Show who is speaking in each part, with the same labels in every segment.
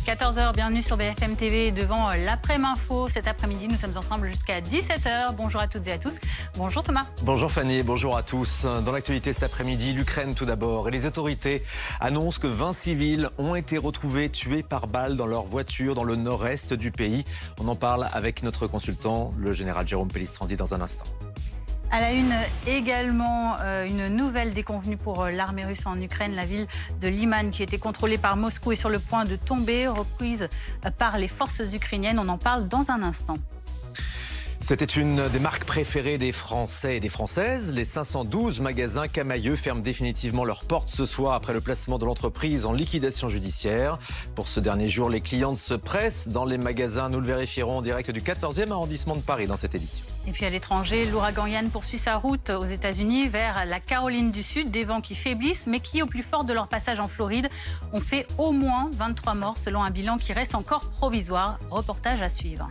Speaker 1: 14h, bienvenue sur BFM TV devant l'après-info. Cet après-midi, nous sommes ensemble jusqu'à 17h. Bonjour à toutes et à tous. Bonjour Thomas.
Speaker 2: Bonjour Fanny, bonjour à tous. Dans l'actualité cet après-midi, l'Ukraine tout d'abord. Et les autorités annoncent que 20 civils ont été retrouvés tués par balle dans leur voiture dans le nord-est du pays. On en parle avec notre consultant, le général Jérôme Pellistrandi, dans un instant.
Speaker 1: À la une également, une nouvelle déconvenue pour l'armée russe en Ukraine. La ville de Liman, qui était contrôlée par Moscou, est sur le point de tomber, reprise par les forces ukrainiennes. On en parle dans un instant.
Speaker 2: C'était une des marques préférées des Français et des Françaises. Les 512 magasins Camaïeu ferment définitivement leurs portes ce soir après le placement de l'entreprise en liquidation judiciaire. Pour ce dernier jour, les clientes se pressent dans les magasins. Nous le vérifierons en direct du 14e arrondissement de Paris dans cette édition.
Speaker 1: Et puis à l'étranger, l'ouragan Yann poursuit sa route aux États-Unis vers la Caroline du Sud. Des vents qui faiblissent, mais qui, au plus fort de leur passage en Floride, ont fait au moins 23 morts selon un bilan qui reste encore provisoire. Reportage à suivre.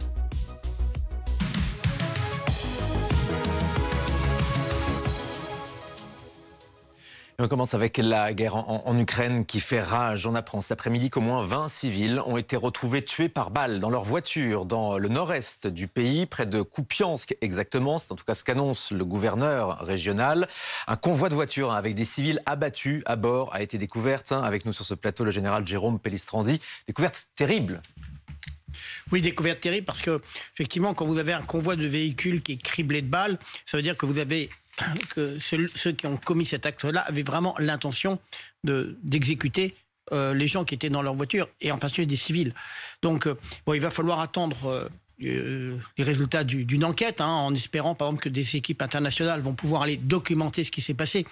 Speaker 2: On commence avec la guerre en Ukraine qui fait rage. On apprend cet après-midi qu'au moins 20 civils ont été retrouvés tués par balle dans leur voiture dans le nord-est du pays, près de Kupiansk exactement. C'est en tout cas ce qu'annonce le gouverneur régional. Un convoi de voitures avec des civils abattus à bord a été découverte. Avec nous sur ce plateau, le général Jérôme Pellistrandi. Découverte terrible.
Speaker 3: Oui, découverte terrible parce que, effectivement, quand vous avez un convoi de véhicules qui est criblé de balles, ça veut dire que vous avez que ceux qui ont commis cet acte-là avaient vraiment l'intention d'exécuter les gens qui étaient dans leur voiture, et en particulier des civils. Donc, il va falloir attendre les résultats d'une enquête, en espérant, par exemple, que des équipes internationales vont pouvoir aller documenter ce qui s'est passé.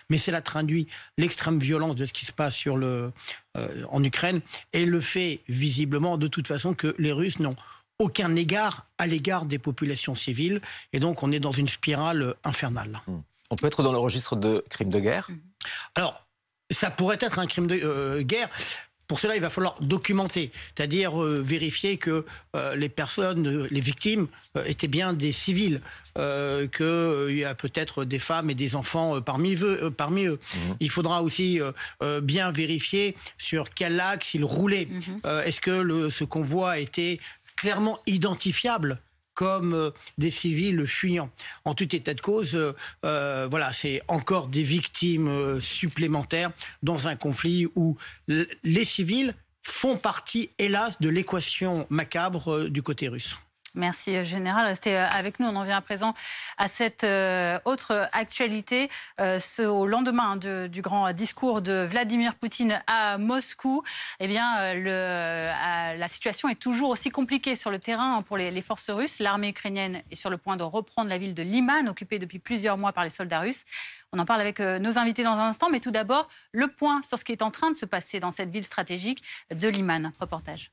Speaker 3: Mais cela traduit l'extrême violence de ce qui se passe en Ukraine, et le fait, visiblement, de toute façon, que les Russes n'ont aucun égard à l'égard des populations civiles. Et donc, on est dans une spirale infernale.
Speaker 2: On peut être dans le registre de crimes de guerre ?
Speaker 3: Alors, ça pourrait être un crime de guerre. Pour cela, il va falloir documenter, c'est-à-dire vérifier que les personnes, les victimes, étaient bien des civils, qu'il y a peut-être des femmes et des enfants parmi eux. Il faudra aussi bien vérifier sur quel axe ils roulaient. Est-ce que ce convoi était clairement identifiables comme des civils fuyants. En tout état de cause, c'est encore des victimes supplémentaires dans un conflit où les civils font partie, hélas, de l'équation macabre du côté russe.
Speaker 1: Merci Général, restez avec nous. On en vient à présent à cette autre actualité. Au lendemain du grand discours de Vladimir Poutine à Moscou, la situation est toujours aussi compliquée sur le terrain pour les forces russes. L'armée ukrainienne est sur le point de reprendre la ville de Liman, occupée depuis plusieurs mois par les soldats russes. On en parle avec nos invités dans un instant, mais tout d'abord, le point sur ce qui est en train de se passer dans cette ville stratégique de Liman. Reportage.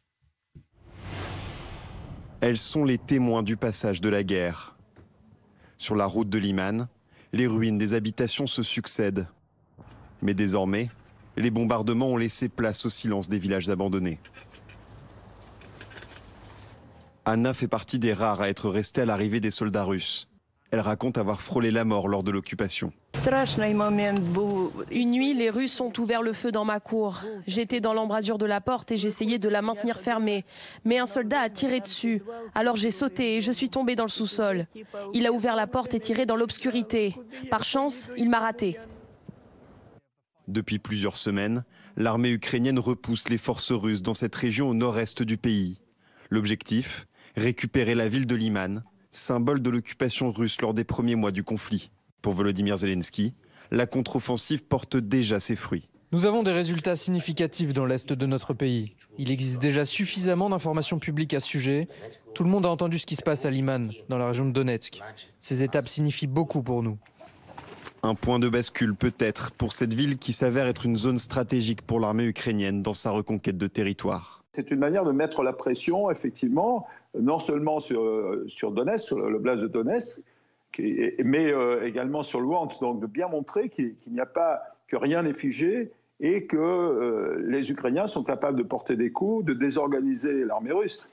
Speaker 4: Elles sont les témoins du passage de la guerre. Sur la route de Liman, les ruines des habitations se succèdent. Mais désormais, les bombardements ont laissé place au silence des villages abandonnés. Anna fait partie des rares à être restée à l'arrivée des soldats russes. Elle raconte avoir frôlé la mort lors de l'occupation.
Speaker 5: Une nuit, les Russes ont ouvert le feu dans ma cour. J'étais dans l'embrasure de la porte et j'essayais de la maintenir fermée. Mais un soldat a tiré dessus. Alors j'ai sauté et je suis tombée dans le sous-sol. Il a ouvert la porte et tiré dans l'obscurité. Par chance, il m'a ratée.
Speaker 4: Depuis plusieurs semaines, l'armée ukrainienne repousse les forces russes dans cette région au nord-est du pays. L'objectif, récupérer la ville de Liman, symbole de l'occupation russe lors des premiers mois du conflit. Pour Volodymyr Zelensky, la contre-offensive porte déjà ses fruits.
Speaker 6: Nous avons des résultats significatifs dans l'est de notre pays. Il existe déjà suffisamment d'informations publiques à ce sujet. Tout le monde a entendu ce qui se passe à Liman, dans la région de Donetsk. Ces étapes signifient beaucoup pour nous.
Speaker 4: Un point de bascule peut-être pour cette ville qui s'avère être une zone stratégique pour l'armée ukrainienne dans sa reconquête de territoire.
Speaker 7: C'est une manière de mettre la pression, effectivement, non seulement sur Donetsk, sur l'oblast de Donetsk, mais également sur Luhansk. Donc de bien montrer qu'il n'y a pas, que rien n'est figé et que les Ukrainiens sont capables de porter des coups, de désorganiser l'armée russe.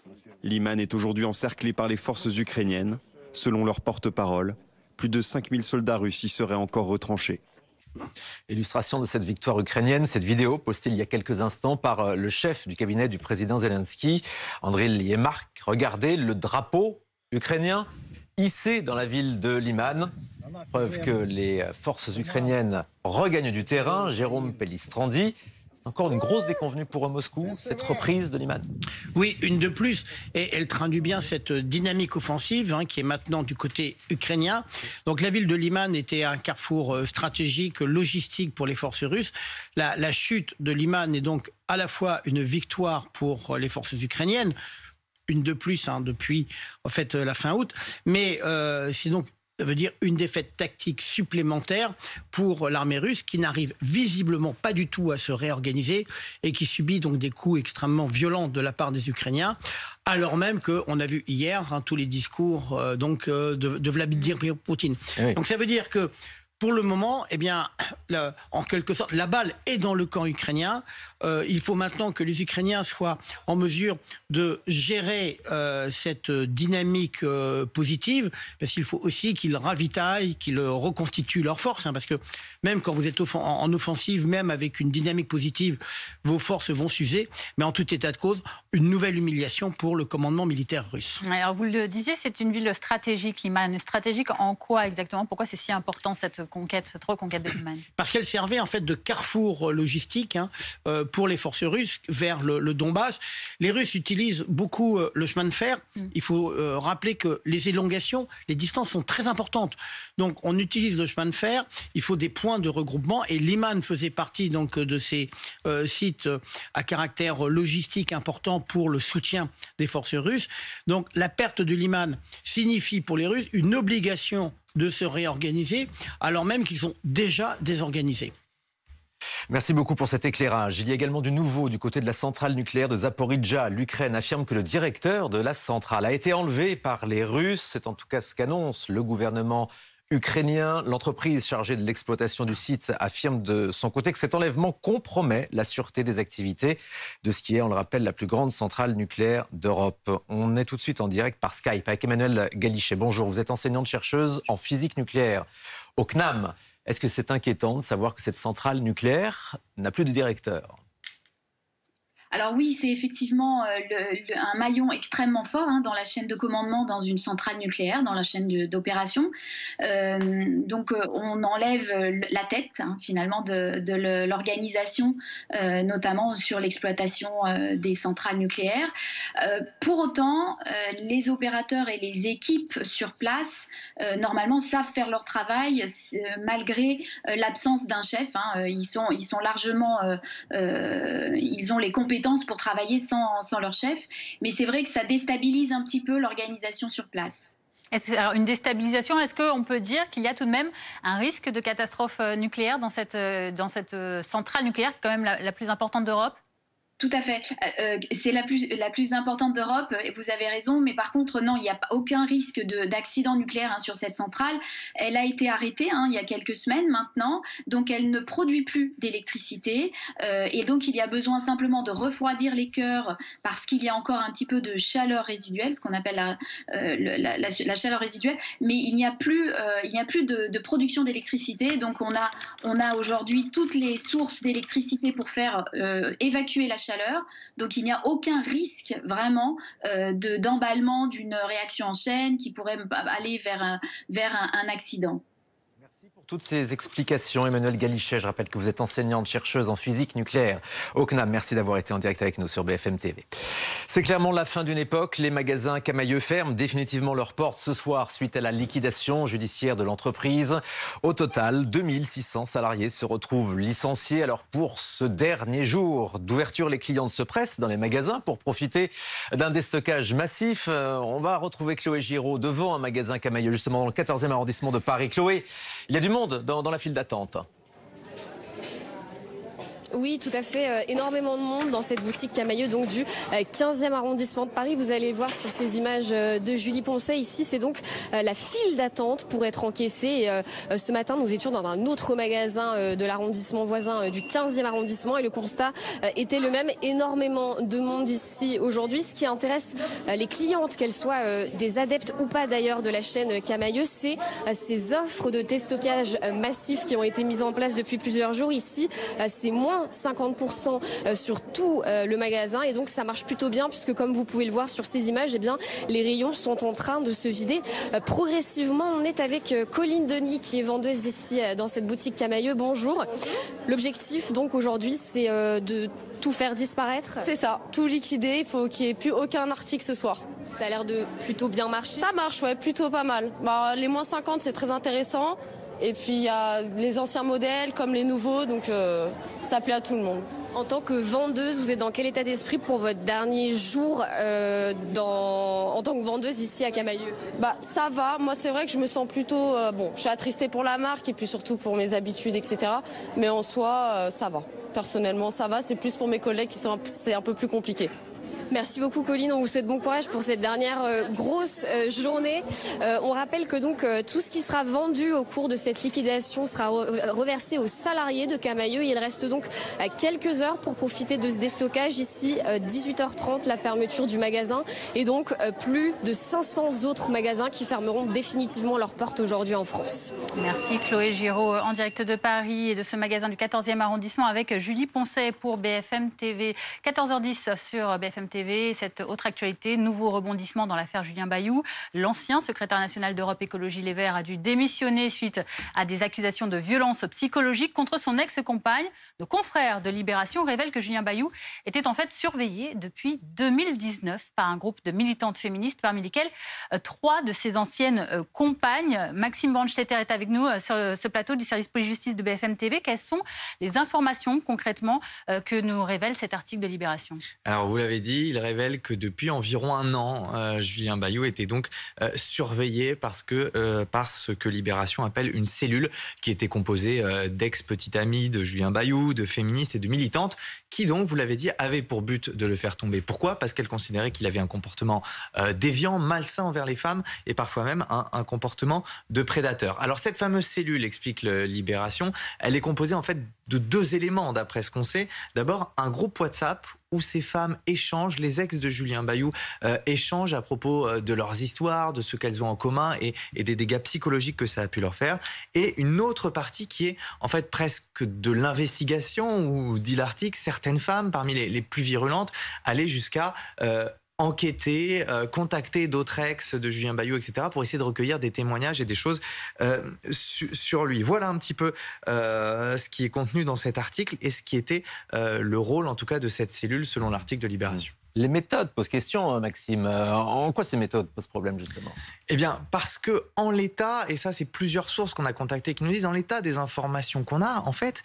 Speaker 4: Liman est aujourd'hui encerclé par les forces ukrainiennes. Selon leur porte-parole, plus de 5000 soldats russes y seraient encore retranchés.
Speaker 2: Illustration de cette victoire ukrainienne, cette vidéo postée il y a quelques instants par le chef du cabinet du président Zelensky, Andriy Yermak. Regardez le drapeau ukrainien hissé dans la ville de Liman. Preuve que les forces ukrainiennes regagnent du terrain. Jérôme Pellistrandi. Encore une grosse déconvenue pour Moscou, cette reprise de Liman.
Speaker 3: Oui, une de plus. Et elle traduit bien cette dynamique offensive qui est maintenant du côté ukrainien. Donc la ville de Liman était un carrefour stratégique, logistique pour les forces russes. La chute de Liman est donc à la fois une victoire pour les forces ukrainiennes, une de plus depuis en fait la fin août, mais c'est donc ça veut dire une défaite tactique supplémentaire pour l'armée russe qui n'arrive visiblement pas du tout à se réorganiser et qui subit donc des coups extrêmement violents de la part des Ukrainiens, alors même qu'on a vu hier tous les discours de Vladimir Poutine. Oui. Donc ça veut dire que pour le moment, en quelque sorte, la balle est dans le camp ukrainien. Il faut maintenant que les Ukrainiens soient en mesure de gérer cette dynamique positive, parce qu'il faut aussi qu'ils ravitaillent, qu'ils reconstituent leurs forces, parce que même quand vous êtes en offensive, même avec une dynamique positive, vos forces vont s'user. Mais en tout état de cause, une nouvelle humiliation pour le commandement militaire russe.
Speaker 1: Alors vous le disiez, c'est une ville stratégique, Liman. Stratégique en quoi exactement? Pourquoi c'est si important cette reconquête de Liman? Parce
Speaker 3: qu'elle servait en fait de carrefour logistique pour les forces russes vers le Donbass. Les Russes utilisent beaucoup le chemin de fer. Il faut rappeler que les élongations, les distances sont très importantes. Donc on utilise le chemin de fer, il faut des points de regroupement et Liman faisait partie donc de ces sites à caractère logistique important pour le soutien des forces russes. Donc la perte de Liman signifie pour les Russes une obligation de se réorganiser, alors même qu'ils sont déjà désorganisés.
Speaker 2: Merci beaucoup pour cet éclairage. Il y a également du nouveau du côté de la centrale nucléaire de Zaporijjia. L'Ukraine affirme que le directeur de la centrale a été enlevé par les Russes. C'est en tout cas ce qu'annonce le gouvernement ukrainien. L'entreprise chargée de l'exploitation du site affirme de son côté que cet enlèvement compromet la sûreté des activités de ce qui est, on le rappelle, la plus grande centrale nucléaire d'Europe. On est tout de suite en direct par Skype avec Emmanuelle Galichet. Bonjour, vous êtes enseignante-chercheuse en physique nucléaire au CNAM. Est-ce que c'est inquiétant de savoir que cette centrale nucléaire n'a plus de directeur ?
Speaker 8: Alors oui, c'est effectivement un maillon extrêmement fort dans la chaîne de commandement dans une centrale nucléaire, dans la chaîne d'opération. Donc on enlève la tête finalement de l'organisation, notamment sur l'exploitation des centrales nucléaires. Pour autant, les opérateurs et les équipes sur place, normalement, savent faire leur travail malgré l'absence d'un chef. Ils sont largement, ils ont les compétences pour travailler sans leur chef, mais c'est vrai que ça déstabilise un petit peu l'organisation sur place.
Speaker 1: Alors une déstabilisation, est-ce qu'on peut dire qu'il y a tout de même un risque de catastrophe nucléaire dans cette centrale nucléaire, qui est quand même la plus importante d'Europe ?
Speaker 8: Tout à fait. C'est la plus importante d'Europe, et vous avez raison, mais par contre, non, il n'y a aucun risque d'accident nucléaire sur cette centrale. Elle a été arrêtée il y a quelques semaines maintenant, donc elle ne produit plus d'électricité, et donc il y a besoin simplement de refroidir les cœurs parce qu'il y a encore un petit peu de chaleur résiduelle, ce qu'on appelle la chaleur résiduelle, mais il n'y a plus de production d'électricité, donc on a aujourd'hui toutes les sources d'électricité pour faire évacuer la chaleur, donc il n'y a aucun risque vraiment d'emballement d'une réaction en chaîne qui pourrait aller vers un accident.
Speaker 2: Merci pour toutes ces explications, Emmanuelle Galichet. Je rappelle que vous êtes enseignante chercheuse en physique nucléaire au CNAM. Merci d'avoir été en direct avec nous sur BFM TV. C'est clairement la fin d'une époque. Les magasins Camaïeu ferment définitivement leurs portes ce soir suite à la liquidation judiciaire de l'entreprise. Au total, 2600 salariés se retrouvent licenciés. Alors pour ce dernier jour d'ouverture, les clients se pressent dans les magasins pour profiter d'un déstockage massif. On va retrouver Chloé Giraud devant un magasin Camaïeu, justement dans le 14e arrondissement de Paris. Chloé, il y a du monde dans la file d'attente.
Speaker 9: Oui, tout à fait. Énormément de monde dans cette boutique Camaïeu, donc du 15e arrondissement de Paris. Vous allez voir sur ces images de Julie Poncet. Ici, c'est donc la file d'attente pour être encaissée. Et, ce matin, nous étions dans un autre magasin de l'arrondissement voisin du 15e arrondissement et le constat était le même. Énormément de monde ici aujourd'hui. Ce qui intéresse les clientes, qu'elles soient des adeptes ou pas d'ailleurs de la chaîne Camaïeu, c'est ces offres de déstockage massifs qui ont été mises en place depuis plusieurs jours. Ici, c'est moins 50% sur tout le magasin et donc ça marche plutôt bien puisque comme vous pouvez le voir sur ces images, eh bien, les rayons sont en train de se vider progressivement. On est avec Colline Denis qui est vendeuse ici dans cette boutique Camaïeu. Bonjour. L'objectif donc aujourd'hui c'est de tout faire disparaître.
Speaker 10: C'est ça, tout liquider, il faut qu'il n'y ait plus aucun article ce soir.
Speaker 9: Ça a l'air de plutôt bien marcher.
Speaker 10: Ça marche, ouais, plutôt pas mal. Les moins 50 c'est très intéressant. Et puis il y a les anciens modèles comme les nouveaux, donc ça plaît à tout le monde.
Speaker 9: En tant que vendeuse, vous êtes dans quel état d'esprit pour votre dernier jour en tant que vendeuse ici à Camaïeu?
Speaker 10: Ça va, moi c'est vrai que je me sens plutôt, je suis attristée pour la marque et puis surtout pour mes habitudes, etc. Mais en soi, ça va. Personnellement, ça va, c'est plus pour mes collègues c'est un peu plus compliqué.
Speaker 9: Merci beaucoup Colline, on vous souhaite bon courage pour cette dernière grosse journée. On rappelle que donc tout ce qui sera vendu au cours de cette liquidation sera reversé aux salariés de Camaïeu. Il reste donc quelques heures pour profiter de ce déstockage. Ici, 18h30, la fermeture du magasin et donc plus de 500 autres magasins qui fermeront définitivement leurs portes aujourd'hui en France.
Speaker 1: Merci Chloé Giraud en direct de Paris et de ce magasin du 14e arrondissement avec Julie Poncet pour BFM TV. 14h10 sur BFM TV. Cette autre actualité, nouveau rebondissement dans l'affaire Julien Bayou. L'ancien secrétaire national d'Europe Écologie Les Verts a dû démissionner suite à des accusations de violence psychologique contre son ex-compagne. Nos confrères de Libération révèlent que Julien Bayou était en fait surveillé depuis 2019 par un groupe de militantes féministes, parmi lesquelles 3 de ses anciennes compagnes. Maxime Brandstetter est avec nous sur ce plateau du service police-justice de BFM TV. Quelles sont les informations concrètement que nous révèle cet article de Libération?
Speaker 11: Alors vous l'avez dit, il révèle que depuis environ un an, Julien Bayou était donc surveillé par ce que Libération appelle une cellule qui était composée d'ex-petites amies de Julien Bayou, de féministes et de militantes qui donc, vous l'avez dit, avaient pour but de le faire tomber. Pourquoi? Parce qu'elles considéraient qu'il avait un comportement déviant, malsain envers les femmes et parfois même un comportement de prédateur. Alors cette fameuse cellule, explique Libération, elle est composée en fait de 2 éléments d'après ce qu'on sait. D'abord, un groupe WhatsApp où ces femmes échangent, les ex de Julien Bayou échangent à propos de leurs histoires, de ce qu'elles ont en commun et des dégâts psychologiques que ça a pu leur faire. Et une autre partie qui est en fait presque de l'investigation où, dit l'article, certaines femmes, parmi les plus virulentes, allaient jusqu'à enquêter, contacter d'autres ex de Julien Bayou, etc., pour essayer de recueillir des témoignages et des choses sur lui. Voilà un petit peu ce qui est contenu dans cet article et ce qui était le rôle, en tout cas, de cette cellule, selon l'article de Libération.
Speaker 2: Les méthodes posent question, Maxime. En quoi ces méthodes posent problème, justement?
Speaker 11: Eh bien, parce que en l'état, et ça, c'est plusieurs sources qu'on a contactées qui nous disent, en l'état des informations qu'on a, en fait,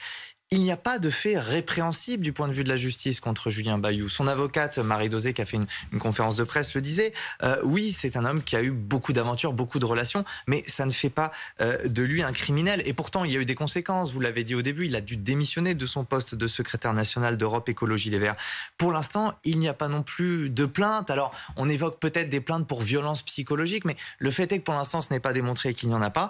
Speaker 11: il n'y a pas de fait répréhensible du point de vue de la justice contre Julien Bayou. Son avocate, Marie Dosé, qui a fait une conférence de presse, le disait. Oui, c'est un homme qui a eu beaucoup d'aventures, beaucoup de relations, mais ça ne fait pas de lui un criminel. Et pourtant, il y a eu des conséquences. Vous l'avez dit au début, il a dû démissionner de son poste de secrétaire national d'Europe Écologie Les Verts. Pour l'instant, il n'y a pas non plus de plainte. Alors, on évoque peut-être des plaintes pour violence psychologique, mais le fait est que pour l'instant, ce n'est pas démontré qu'il n'y en a pas.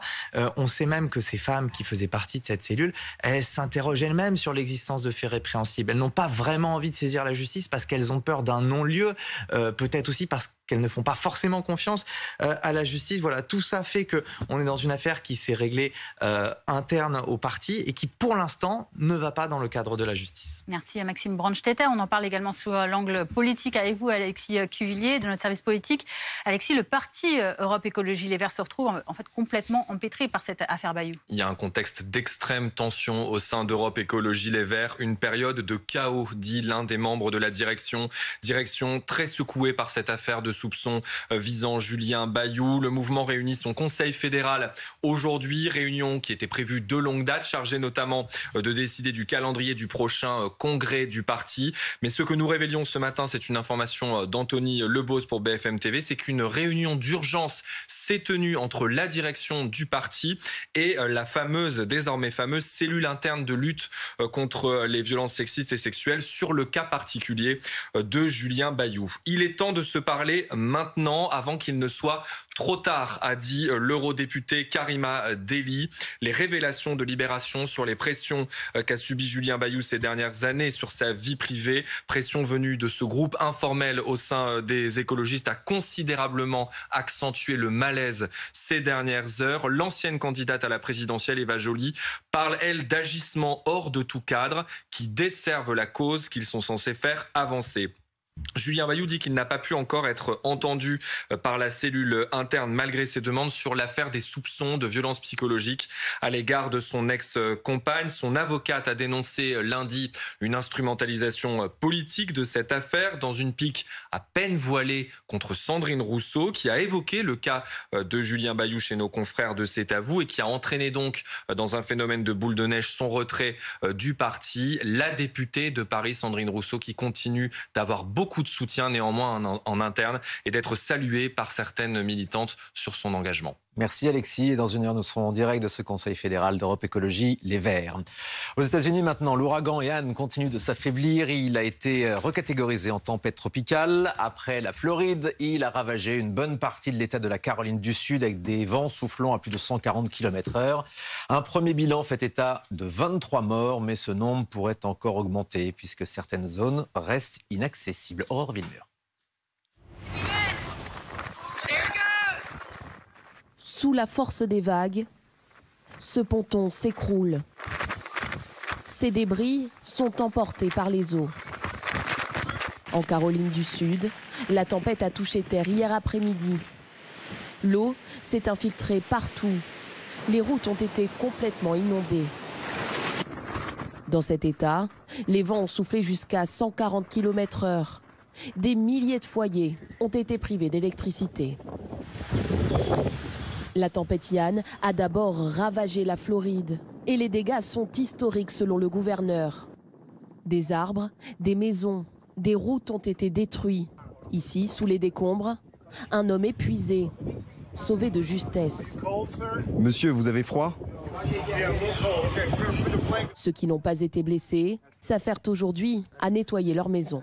Speaker 11: On sait même que ces femmes qui faisaient partie de cette cellule, elles s'interrogent elles-mêmes sur l'existence de faits répréhensibles. Elles n'ont pas vraiment envie de saisir la justice parce qu'elles ont peur d'un non-lieu, peut-être aussi parce qu'elles ne font pas forcément confiance à la justice. Voilà, tout ça fait qu'on est dans une affaire qui s'est réglée interne au parti et qui, pour l'instant, ne va pas dans le cadre de la justice.
Speaker 1: Merci à Maxime Brandstetter. On en parle également sous l'angle politique avec vous, Alexis Cuvillier, de notre service politique. Alexis, le parti Europe Écologie Les Verts se retrouve en fait complètement empêtré par cette affaire Bayou.
Speaker 12: Il y a un contexte d'extrême tension au sein d'Europe Écologie Les Verts, une période de chaos, dit l'un des membres de la direction très secouée par cette affaire de soupçons visant Julien Bayou. Le mouvement réunit son conseil fédéral aujourd'hui, réunion qui était prévue de longue date, chargée notamment de décider du calendrier du prochain congrès du parti. Mais ce que nous révélions ce matin, c'est une information d'Anthony Lebos pour BFM TV, c'est qu'une réunion d'urgence s'est tenue entre la direction du parti et la désormais fameuse cellule interne de lutte lutte contre les violences sexistes et sexuelles sur le cas particulier de Julien Bayou. Il est temps de se parler maintenant avant qu'il ne soit trop tard, a dit l'eurodéputée Karima Delli. Les révélations de Libération sur les pressions qu'a subi Julien Bayou ces dernières années sur sa vie privée, pression venue de ce groupe informel au sein des écologistes, a considérablement accentué le malaise ces dernières heures. L'ancienne candidate à la présidentielle, Eva Joly, parle, elle, d'agissements hors de tout cadre qui desservent la cause qu'ils sont censés faire avancer. Julien Bayou dit qu'il n'a pas pu encore être entendu par la cellule interne malgré ses demandes sur l'affaire des soupçons de violence psychologique à l'égard de son ex-compagne. Son avocate a dénoncé lundi une instrumentalisation politique de cette affaire dans une pique à peine voilée contre Sandrine Rousseau, qui a évoqué le cas de Julien Bayou chez nos confrères de C'est à vous et qui a entraîné donc dans un phénomène de boule de neige son retrait du parti. La députée de Paris, Sandrine Rousseau, qui continue d'avoir beaucoup de soutien néanmoins en interne et d'être saluée par certaines militantes sur son engagement.
Speaker 2: Merci Alexis. Et dans une heure, nous serons en direct de ce Conseil fédéral d'Europe Écologie Les Verts. Aux États-Unis maintenant, l'ouragan Ian continue de s'affaiblir. Il a été recatégorisé en tempête tropicale. Après la Floride, il a ravagé une bonne partie de l'État de la Caroline du Sud avec des vents soufflant à plus de 140 km/h. Un premier bilan fait état de 23 morts, mais ce nombre pourrait encore augmenter puisque certaines zones restent inaccessibles. Aurore Villemur.
Speaker 5: Sous la force des vagues, ce ponton s'écroule. Ces débris sont emportés par les eaux. En Caroline du Sud, la tempête a touché terre hier après-midi. L'eau s'est infiltrée partout. Les routes ont été complètement inondées. Dans cet état, les vents ont soufflé jusqu'à 140 km/h. Des milliers de foyers ont été privés d'électricité. La tempête Ian a d'abord ravagé la Floride et les dégâts sont historiques selon le gouverneur. Des arbres, des maisons, des routes ont été détruits. Ici, sous les décombres, un homme épuisé, sauvé de justesse.
Speaker 4: Monsieur, vous avez froid ?
Speaker 5: Ceux qui n'ont pas été blessés s'affairent aujourd'hui à nettoyer leur maison.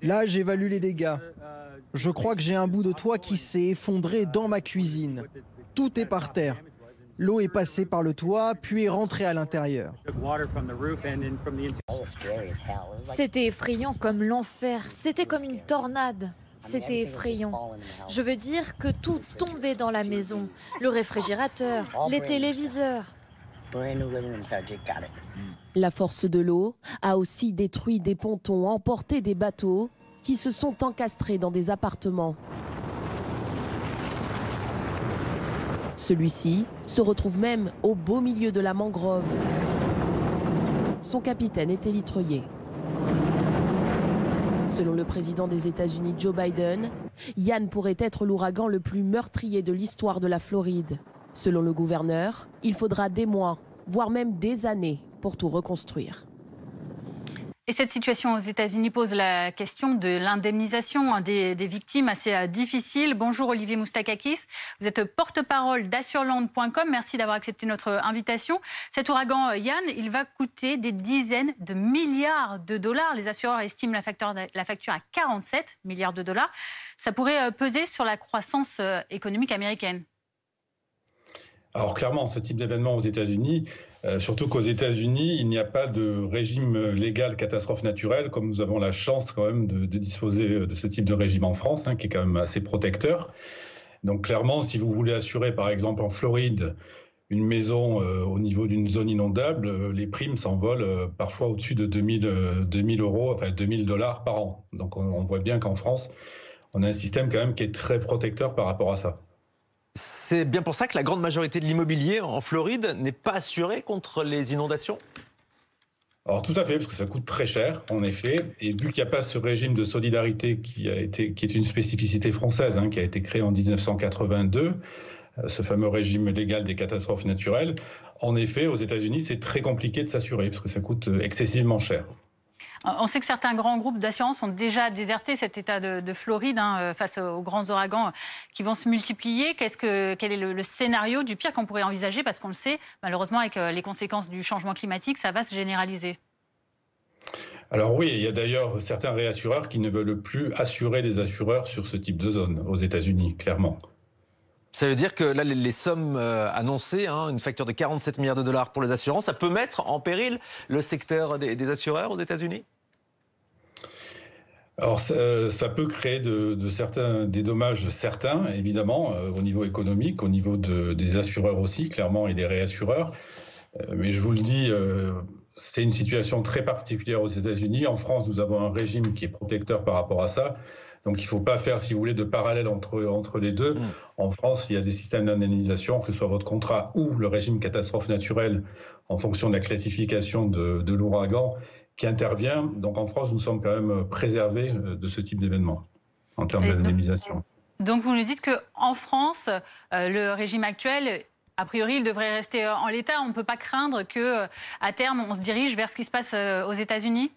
Speaker 13: Là, j'évalue les dégâts. Je crois que j'ai un bout de toit qui s'est effondré dans ma cuisine. Tout est par terre. L'eau est passée par le toit, puis est rentrée à l'intérieur.
Speaker 14: C'était effrayant comme l'enfer. C'était comme une tornade. C'était effrayant. Je veux dire que tout tombait dans la maison. Le réfrigérateur, les téléviseurs.
Speaker 5: La force de l'eau a aussi détruit des pontons, emporté des bateaux qui se sont encastrés dans des appartements. Celui-ci se retrouve même au beau milieu de la mangrove. Son capitaine est élitreillé. Selon le président des États-Unis, Joe Biden, Ian pourrait être l'ouragan le plus meurtrier de l'histoire de la Floride. Selon le gouverneur, il faudra des mois, voire même des années pour tout reconstruire.
Speaker 1: Et cette situation aux États-Unis pose la question de l'indemnisation des victimes, assez difficile. Bonjour Olivier Moustakakis, vous êtes porte-parole d'assureland.com. Merci d'avoir accepté notre invitation. Cet ouragan Ian, il va coûter des dizaines de milliards de dollars. Les assureurs estiment la facture à 47 milliards de dollars. Ça pourrait peser sur la croissance économique américaine.
Speaker 15: Alors clairement, ce type d'événement aux États-Unis, surtout qu'aux États-Unis, il n'y a pas de régime légal catastrophe naturelle, comme nous avons la chance quand même de disposer de ce type de régime en France, qui est quand même assez protecteur. Donc clairement, si vous voulez assurer par exemple en Floride une maison au niveau d'une zone inondable, les primes s'envolent parfois au-dessus de 2000 euros, enfin 2000 $ par an. Donc on voit bien qu'en France, on a un système quand même qui est très protecteur par rapport à ça.
Speaker 2: C'est bien pour ça que la grande majorité de l'immobilier en Floride n'est pas assurée contre les inondations ?
Speaker 15: Alors tout à fait, parce que ça coûte très cher, en effet. Et vu qu'il n'y a pas ce régime de solidarité qui est une spécificité française, qui a été créé en 1982, ce fameux régime légal des catastrophes naturelles, en effet, aux États-Unis, c'est très compliqué de s'assurer, parce que ça coûte excessivement cher.
Speaker 1: On sait que certains grands groupes d'assurance ont déjà déserté cet état de Floride face aux grands ouragans qui vont se multiplier. Quel est le scénario du pire qu'on pourrait envisager? Parce qu'on le sait, malheureusement, avec les conséquences du changement climatique, ça va se généraliser.
Speaker 15: Alors oui, il y a d'ailleurs certains réassureurs qui ne veulent plus assurer des assureurs sur ce type de zone aux États-Unis, clairement.
Speaker 2: Ça veut dire que là, les sommes annoncées, une facture de 47 milliards de dollars pour les assurances, ça peut mettre en péril le secteur des assureurs aux États-Unis?
Speaker 15: Alors ça peut créer des dommages certains, évidemment, au niveau économique, au niveau des assureurs aussi, clairement, et des réassureurs. Mais je vous le dis, c'est une situation très particulière aux États-Unis. En France, nous avons un régime qui est protecteur par rapport à ça. Donc il ne faut pas faire, si vous voulez, de parallèle entre les deux. En France, il y a des systèmes d'indemnisation, que ce soit votre contrat ou le régime catastrophe naturelle, en fonction de la classification de l'ouragan qui intervient. Donc en France, nous sommes quand même préservés de ce type d'événement en termes d'indemnisation.
Speaker 1: Donc vous nous dites qu'en France, le régime actuel, a priori, il devrait rester en l'état. On ne peut pas craindre qu'à terme, on se dirige vers ce qui se passe aux États-Unis?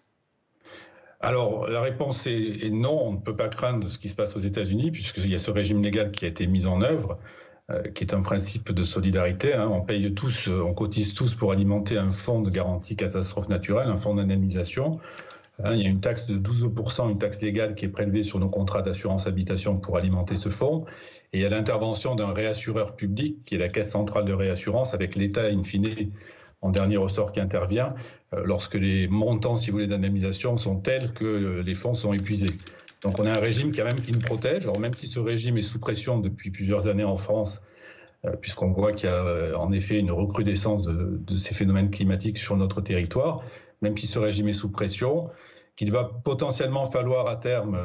Speaker 15: Alors, la réponse est non, on ne peut pas craindre ce qui se passe aux États-Unis, puisqu'il y a ce régime légal qui a été mis en œuvre, qui est un principe de solidarité. On paye tous, on cotise tous pour alimenter un fonds de garantie catastrophe naturelle, un fonds d'indemnisation. Il y a une taxe de 12%, une taxe légale qui est prélevée sur nos contrats d'assurance habitation pour alimenter ce fonds. Et il y a l'intervention d'un réassureur public, qui est la Caisse centrale de réassurance, avec l'État, in fine, en dernier ressort qui intervient, lorsque les montants, si vous voulez, d'indemnisation sont tels que les fonds sont épuisés. Donc on a un régime quand même qui nous protège. Alors même si ce régime est sous pression depuis plusieurs années en France, puisqu'on voit qu'il y a en effet une recrudescence de ces phénomènes climatiques sur notre territoire, même si ce régime est sous pression, qu'il va potentiellement falloir à terme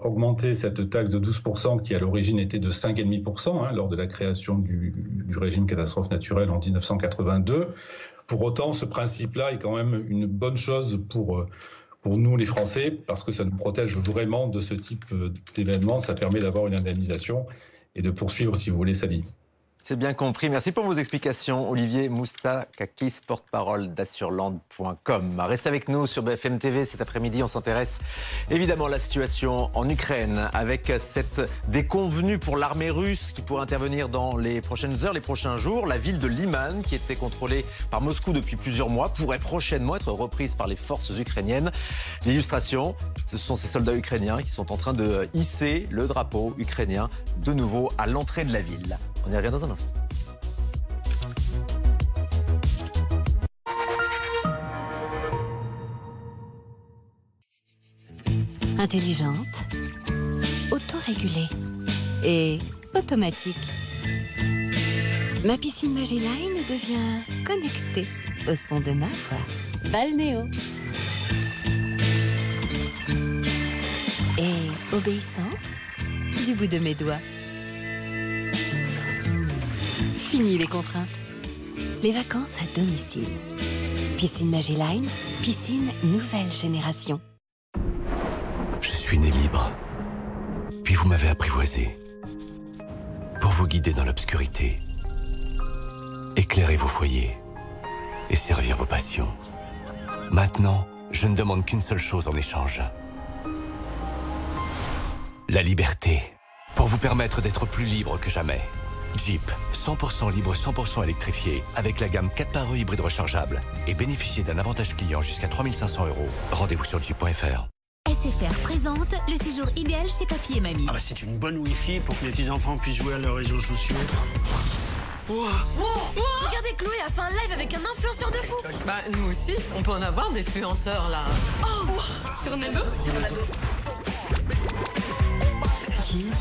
Speaker 15: augmenter cette taxe de 12% qui à l'origine était de 5,5% lors de la création du régime catastrophe naturelle en 1982. Pour autant, ce principe-là est quand même une bonne chose pour nous les Français, parce que ça nous protège vraiment de ce type d'événement. Ça permet d'avoir une indemnisation et de poursuivre, si vous voulez, sa vie.
Speaker 2: C'est bien compris. Merci pour vos explications. Olivier Moustakakis, porte-parole d'assureland.com. Restez avec nous sur BFM TV cet après-midi. On s'intéresse évidemment à la situation en Ukraine avec cette déconvenue pour l'armée russe qui pourrait intervenir dans les prochaines heures, les prochains jours. La ville de Liman, qui était contrôlée par Moscou depuis plusieurs mois, pourrait prochainement être reprise par les forces ukrainiennes. L'illustration, ce sont ces soldats ukrainiens qui sont en train de hisser le drapeau ukrainien de nouveau à l'entrée de la ville. On y revient dans un instant.
Speaker 16: Intelligente, autorégulée et automatique. Ma piscine Magiline devient connectée au son de ma voix. Balnéo. Et obéissante du bout de mes doigts. Fini les contraintes. Les vacances à domicile. Piscine Magiline, piscine nouvelle génération.
Speaker 17: Je suis né libre. Puis vous m'avez apprivoisé. Pour vous guider dans l'obscurité. Éclairer vos foyers. Et servir vos passions. Maintenant, je ne demande qu'une seule chose en échange. La liberté. Pour vous permettre d'être plus libre que jamais. Jeep, 100% libre, 100% électrifié, avec la gamme 4x1 hybride rechargeable et bénéficiez d'un avantage client jusqu'à 3 500 €. Rendez-vous sur jeep.fr.
Speaker 16: SFR présente le séjour idéal chez Papy et Mamie.
Speaker 18: C'est une bonne Wi-Fi pour que les petits-enfants puissent jouer à leurs réseaux sociaux.
Speaker 5: Regardez, Chloé a fait un live avec un influenceur de fou.
Speaker 19: Bah, nous aussi, on peut en avoir des influenceurs là. Sur Nado.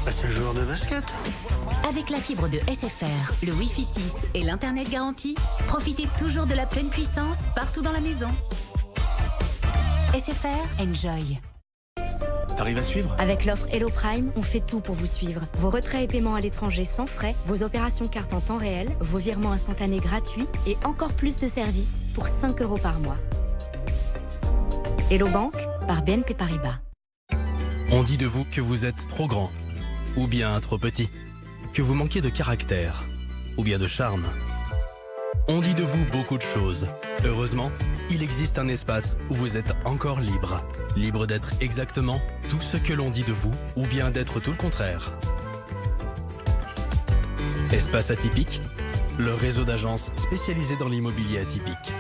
Speaker 18: C'est un joueur de basket.
Speaker 16: Avec la fibre de SFR, le Wi-Fi 6 et l'Internet garanti, profitez toujours de la pleine puissance partout dans la maison. SFR, enjoy.
Speaker 17: T'arrives à suivre?
Speaker 20: Avec l'offre Hello Prime, on fait tout pour vous suivre. Vos retraits et paiements à l'étranger sans frais, vos opérations carte en temps réel, vos virements instantanés gratuits et encore plus de services pour 5 € par mois. Hello Bank par BNP Paribas.
Speaker 21: On dit de vous que vous êtes trop grand, ou bien trop petit, que vous manquez de caractère, ou bien de charme. On dit de vous beaucoup de choses. Heureusement, il existe un espace où vous êtes encore libre. Libre d'être exactement tout ce que l'on dit de vous ou bien d'être tout le contraire. Espace Atypique, le réseau d'agences spécialisées dans l'immobilier atypique.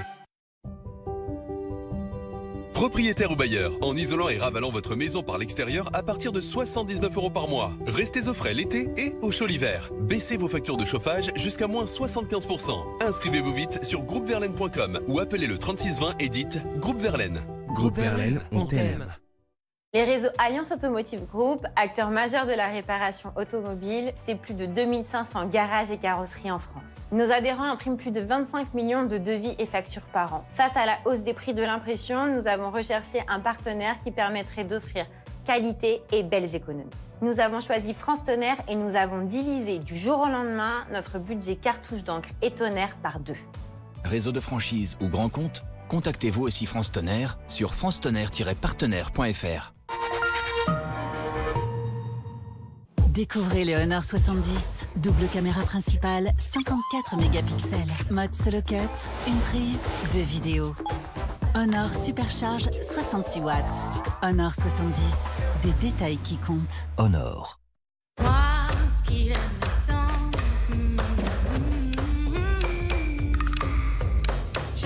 Speaker 6: Propriétaire ou bailleur, en isolant et ravalant votre maison par l'extérieur à partir de 79 € par mois. Restez au frais l'été et au chaud l'hiver. Baissez vos factures de chauffage jusqu'à moins 75%. Inscrivez-vous vite sur groupeverlaine.com ou appelez le 3620 et dites Groupe Verlaine.
Speaker 21: Groupe Verlaine, on t'aime.
Speaker 22: Les réseaux Alliance Automotive Group, acteur majeur de la réparation automobile, c'est plus de 2500 garages et carrosseries en France. Nos adhérents impriment plus de 25 millions de devis et factures par an. Face à la hausse des prix de l'impression, nous avons recherché un partenaire qui permettrait d'offrir qualité et belles économies. Nous avons choisi France Tonnerre et nous avons divisé du jour au lendemain notre budget cartouche d'encre et tonnerre par 2.
Speaker 23: Réseau de franchise ou grand compte, contactez-vous aussi France Tonnerre sur francetonnerre-partenaire.fr.
Speaker 24: Découvrez le Honor 70. Double caméra principale, 54 mégapixels. Mode solo cut, une prise, 2 vidéos. Honor Supercharge, 66 watts. Honor 70, des détails qui comptent.
Speaker 23: Honor.
Speaker 25: Moi qui l'aime tant, je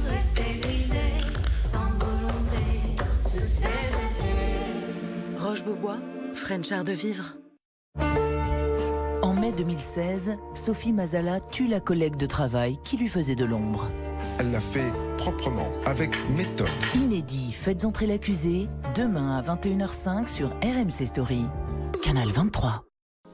Speaker 25: restais grisée, sans volonté, sous ses baisers.
Speaker 24: Roche-Beaubois, French Art de Vivre.
Speaker 26: En mai 2016, Sophie Mazala tue la collègue de travail qui lui faisait de l'ombre.
Speaker 27: Elle l'a fait proprement, avec méthode.
Speaker 26: Inédit, faites entrer l'accusé, demain à 21h05 sur RMC Story. Canal 23.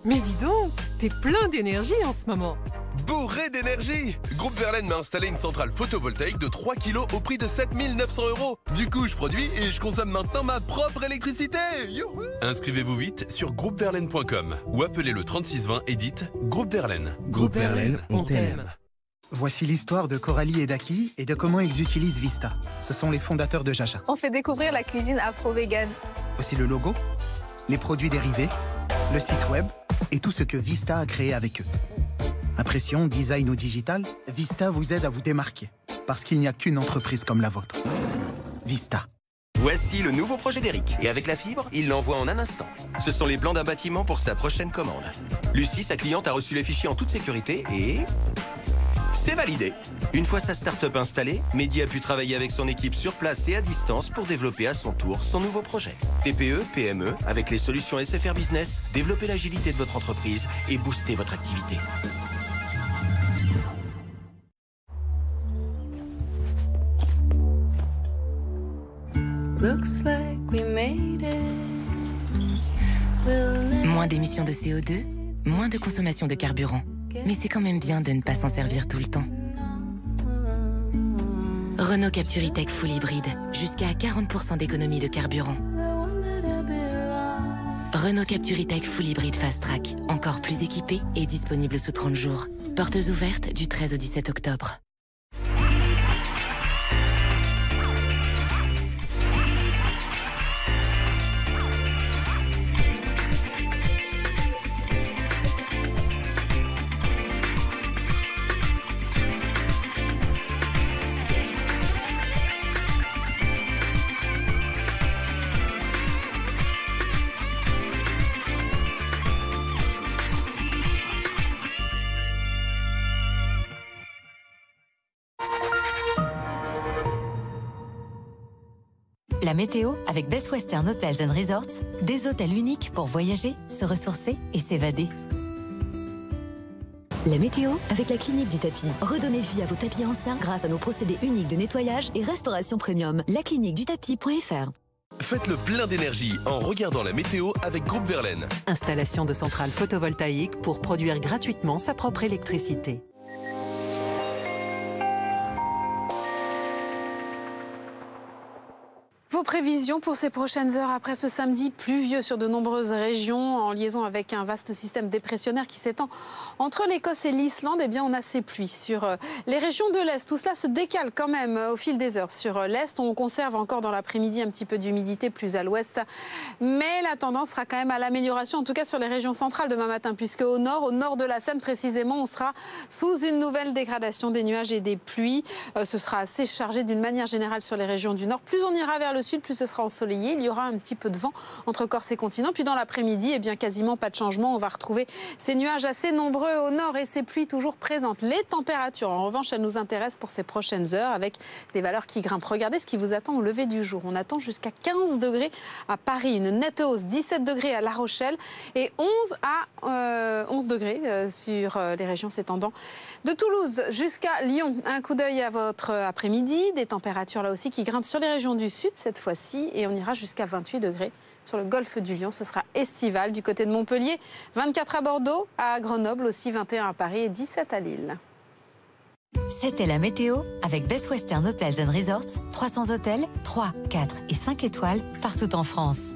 Speaker 28: Mais dis donc, t'es plein d'énergie en ce moment.
Speaker 6: Bourré d'énergie! Groupe Verlaine m'a installé une centrale photovoltaïque de 3 kg au prix de 7 900 €. Du coup, je produis et je consomme maintenant ma propre électricité. Youhou! Inscrivez-vous vite sur groupeverlaine.com ou appelez le 3620 et dites Groupe Verlaine.
Speaker 21: Groupe Verlaine, on t'aime.
Speaker 29: Voici l'histoire de Coralie et d'Aki et de comment ils utilisent Vista. Ce sont les fondateurs de Jaja.
Speaker 30: On fait découvrir la cuisine afro-végane.
Speaker 29: Aussi le logo, les produits dérivés, le site web et tout ce que Vista a créé avec eux. Impression, design ou digital, Vista vous aide à vous démarquer. Parce qu'il n'y a qu'une entreprise comme la vôtre. Vista.
Speaker 31: Voici le nouveau projet d'Eric. Et avec la fibre, il l'envoie en un instant. Ce sont les plans d'un bâtiment pour sa prochaine commande. Lucie, sa cliente, a reçu les fichiers en toute sécurité et... c'est validé. Une fois sa start-up installée, Mehdi a pu travailler avec son équipe sur place et à distance pour développer à son tour son nouveau projet. TPE, PME, avec les solutions SFR Business, développez l'agilité de votre entreprise et boostez votre activité.
Speaker 16: Moins d'émissions de CO2, moins de consommation de carburant. Mais c'est quand même bien de ne pas s'en servir tout le temps. Renault Captur E-Tech Full Hybride, jusqu'à 40% d'économie de carburant. Renault Captur E-Tech Full Hybride Fast Track, encore plus équipé et disponible sous 30 jours. Portes ouvertes du 13 au 17 octobre.
Speaker 32: La météo avec Best Western Hotels & Resorts, des hôtels uniques pour voyager, se ressourcer et s'évader.
Speaker 33: La météo avec la clinique du tapis. Redonnez vie à vos tapis anciens grâce à nos procédés uniques de nettoyage et restauration premium. lacliniquedutapis.fr.
Speaker 6: Faites le plein d'énergie en regardant la météo avec Groupe Verlaine.
Speaker 34: Installation de centrales photovoltaïques pour produire gratuitement sa propre électricité.
Speaker 28: Vos prévisions pour ces prochaines heures après ce samedi pluvieux sur de nombreuses régions en liaison avec un vaste système dépressionnaire qui s'étend entre l'Écosse et l'Islande. Eh bien, on a ces pluies sur les régions de l'Est. Tout cela se décale quand même au fil des heures. Sur l'Est, on conserve encore dans l'après-midi un petit peu d'humidité plus à l'Ouest. Mais la tendance sera quand même à l'amélioration, en tout cas sur les régions centrales demain matin, puisque au nord de la Seine précisément, on sera sous une nouvelle dégradation des nuages et des pluies. Ce sera assez chargé d'une manière générale sur les régions du nord. Plus on ira vers le sud, plus ce sera ensoleillé. Il y aura un petit peu de vent entre Corse et continent. Puis dans l'après-midi, eh bien quasiment pas de changement. On va retrouver ces nuages assez nombreux au nord et ces pluies toujours présentes. Les températures, en revanche, elles nous intéressent pour ces prochaines heures avec des valeurs qui grimpent. Regardez ce qui vous attend au lever du jour. On attend jusqu'à 15 degrés à Paris, une nette hausse, 17 degrés à La Rochelle et 11 degrés sur les régions s'étendant de Toulouse jusqu'à Lyon. Un coup d'œil à votre après-midi. Des températures là aussi qui grimpent sur les régions du sud cette fois-ci et on ira jusqu'à 28 degrés sur le golfe du Lion. Ce sera estival du côté de Montpellier, 24 à Bordeaux, à Grenoble aussi, 21 à Paris et 17 à Lille.
Speaker 32: C'était la météo avec Best Western Hotels & Resorts. 300 hôtels, 3, 4 et 5 étoiles partout en France.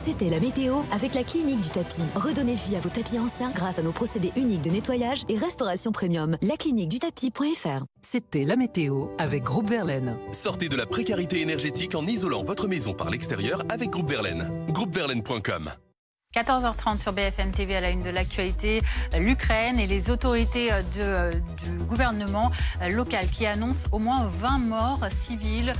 Speaker 33: C'était la météo avec la clinique du tapis. Redonnez vie à vos tapis anciens grâce à nos procédés uniques de nettoyage et restauration premium. Lacliniquedutapis.fr.
Speaker 34: C'était la météo avec Groupe Verlaine.
Speaker 6: Sortez de la précarité énergétique en isolant votre maison par l'extérieur avec Groupe Verlaine. Groupeverlaine.com.
Speaker 1: 14h30 sur BFM TV à la une de l'actualité, l'Ukraine et les autorités du gouvernement local qui annoncent au moins 20 morts civils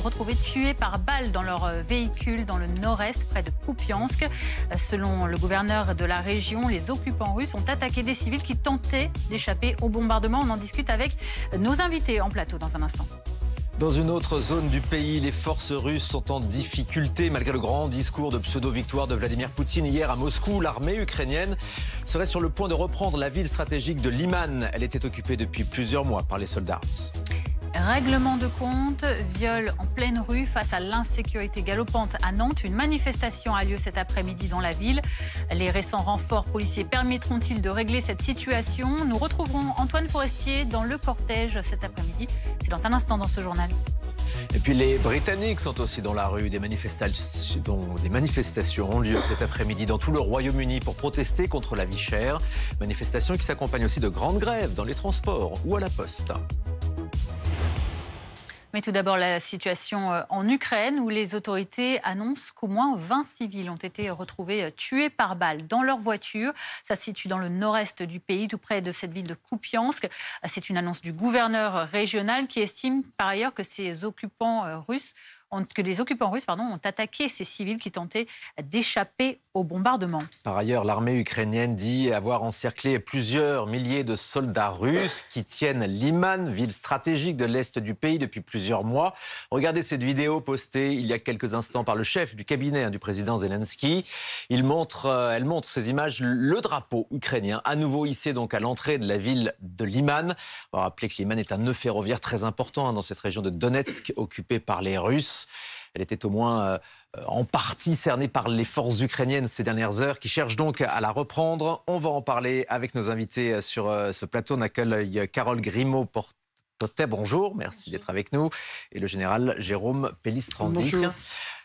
Speaker 1: retrouvés tués par balle dans leur véhicule dans le nord-est près de Kupiansk. Selon le gouverneur de la région, les occupants russes ont attaqué des civils qui tentaient d'échapper au bombardement. On en discute avec nos invités en plateau dans un instant.
Speaker 2: Dans une autre zone du pays, les forces russes sont en difficulté. Malgré le grand discours de pseudo-victoire de Vladimir Poutine hier à Moscou, l'armée ukrainienne serait sur le point de reprendre la ville stratégique de Liman. Elle était occupée depuis plusieurs mois par les soldats russes.
Speaker 1: Règlement de compte, viol en pleine rue face à l'insécurité galopante à Nantes. Une manifestation a lieu cet après-midi dans la ville. Les récents renforts policiers permettront-ils de régler cette situation? Nous retrouverons Antoine Forestier dans le cortège cet après-midi. C'est dans un instant dans ce journal.
Speaker 2: Et puis les Britanniques sont aussi dans la rue. Des manifestations ont lieu cet après-midi dans tout le Royaume-Uni pour protester contre la vie chère. Manifestations qui s'accompagnent aussi de grandes grèves dans les transports ou à la poste.
Speaker 1: Mais tout d'abord, la situation en Ukraine où les autorités annoncent qu'au moins 20 civils ont été retrouvés tués par balle dans leur voiture. Ça se situe dans le nord-est du pays, tout près de cette ville de Kupiansk. C'est une annonce du gouverneur régional qui estime par ailleurs que les occupants russes ont attaqué ces civils qui tentaient d'échapper au bombardement.
Speaker 2: Par ailleurs, l'armée ukrainienne dit avoir encerclé plusieurs milliers de soldats russes qui tiennent Liman, ville stratégique de l'est du pays depuis plusieurs mois. Regardez cette vidéo postée il y a quelques instants par le chef du cabinet du président Zelensky. Elle montre ces images, le drapeau ukrainien à nouveau hissé donc à l'entrée de la ville de Liman. On va rappeler que Liman est un nœud ferroviaire très important dans cette région de Donetsk occupée par les Russes. Elle était au moins en partie cernée par les forces ukrainiennes ces dernières heures, qui cherchent donc à la reprendre. On va en parler avec nos invités sur ce plateau. On accueille Carole Grimaud-Portet. Bonjour, merci d'être avec nous. Et le général Jérôme Pellistrandi.
Speaker 3: Bonjour.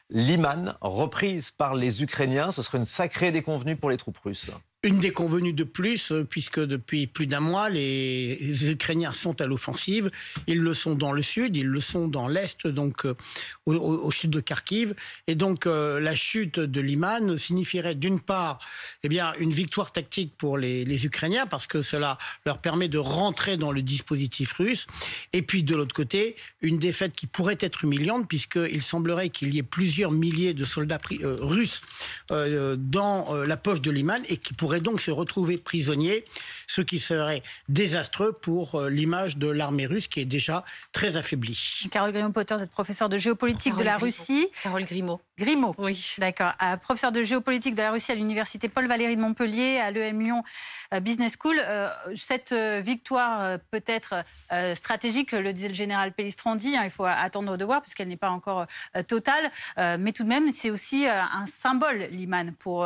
Speaker 2: Liman, reprise par les Ukrainiens, ce serait une sacrée déconvenue pour les troupes russes.
Speaker 3: Une déconvenue de plus, puisque depuis plus d'un mois, les Ukrainiens sont à l'offensive. Ils le sont dans le sud, ils le sont dans l'est, donc au sud de Kharkiv. Et donc la chute de Liman signifierait d'une part une victoire tactique pour les Ukrainiens, parce que cela leur permet de rentrer dans le dispositif russe. Et puis de l'autre côté, une défaite qui pourrait être humiliante, puisqu'il semblerait qu'il y ait plusieurs milliers de soldats russes dans la poche de Liman et qui pourraient donc se retrouver prisonniers, ce qui serait désastreux pour l'image de l'armée russe qui est déjà très affaiblie.
Speaker 1: Carole Grimaud-Potter, vous êtes professeure de géopolitique de la Russie.
Speaker 19: Carole Grimaud.
Speaker 1: Grimaud.
Speaker 19: Oui.
Speaker 1: D'accord. Professeure de géopolitique de la Russie à l'université Paul Valéry de Montpellier, à l'EM Lyon Business School. Cette victoire peut être stratégique, le disait le général Pellistrandi. Il faut attendre de voir puisqu'elle n'est pas encore totale. Mais tout de même, c'est aussi un symbole, Liman, pour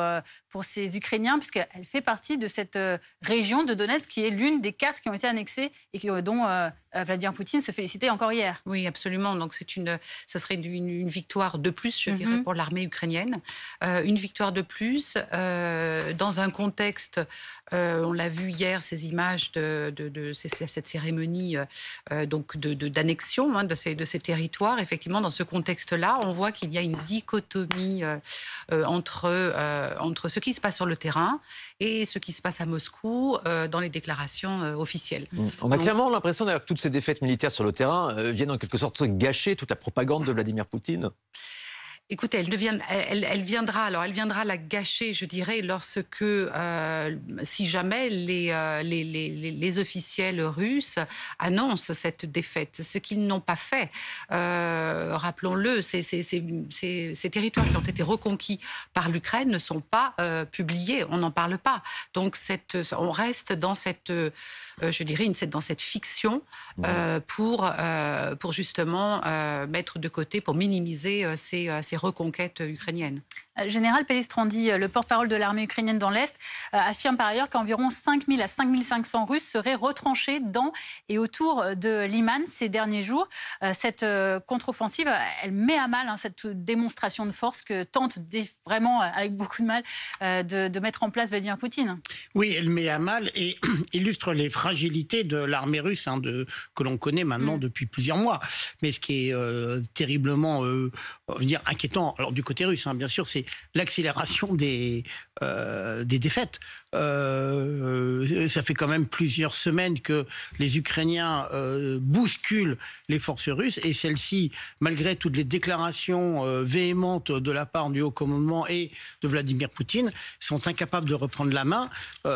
Speaker 1: ces Ukrainiens, puisqu'elle fait partie de cette région de Donetsk qui est l'une des 4 qui ont été annexées et dont Vladimir Poutine se félicitait encore hier.
Speaker 4: Oui, absolument. Donc ce serait une victoire de plus, je dirais, pour l'armée ukrainienne. Une victoire de plus dans un contexte, on l'a vu hier, ces images de cette cérémonie d'annexion de ces territoires. Effectivement, dans ce contexte-là, on voit qu'il y a une dichotomie entre ce qui se passe sur le terrain et ce qui se passe à Moscou dans les déclarations officielles.
Speaker 2: On a clairement l'impression d'ailleurs que toutes ces défaites militaires sur le terrain viennent en quelque sorte gâcher toute la propagande de Vladimir Poutine.
Speaker 4: Écoutez, elle viendra la gâcher, je dirais, lorsque, si jamais les officiels russes annoncent cette défaite, ce qu'ils n'ont pas fait. Rappelons-le, ces territoires qui ont été reconquis par l'Ukraine ne sont pas publiés, on n'en parle pas. Donc on reste dans cette fiction pour justement mettre de côté, pour minimiser ces reconquêtes ukrainiennes.
Speaker 1: Général Pellistrandi, le porte-parole de l'armée ukrainienne dans l'Est, affirme par ailleurs qu'environ 5 000 à 5 500 Russes seraient retranchés dans et autour de Liman ces derniers jours. Cette contre-offensive, elle met à mal cette démonstration de force que tente vraiment, avec beaucoup de mal, de mettre en place Vladimir Poutine.
Speaker 3: Oui, elle met à mal et illustre les fragilités de l'armée russe que l'on connaît maintenant depuis plusieurs mois. Mais ce qui est terriblement inquiétant, alors du côté russe, bien sûr, c'est l'accélération des défaites. Ça fait quand même plusieurs semaines que les Ukrainiens bousculent les forces russes et celles-ci, malgré toutes les déclarations véhémentes de la part du haut commandement et de Vladimir Poutine, sont incapables de reprendre la main.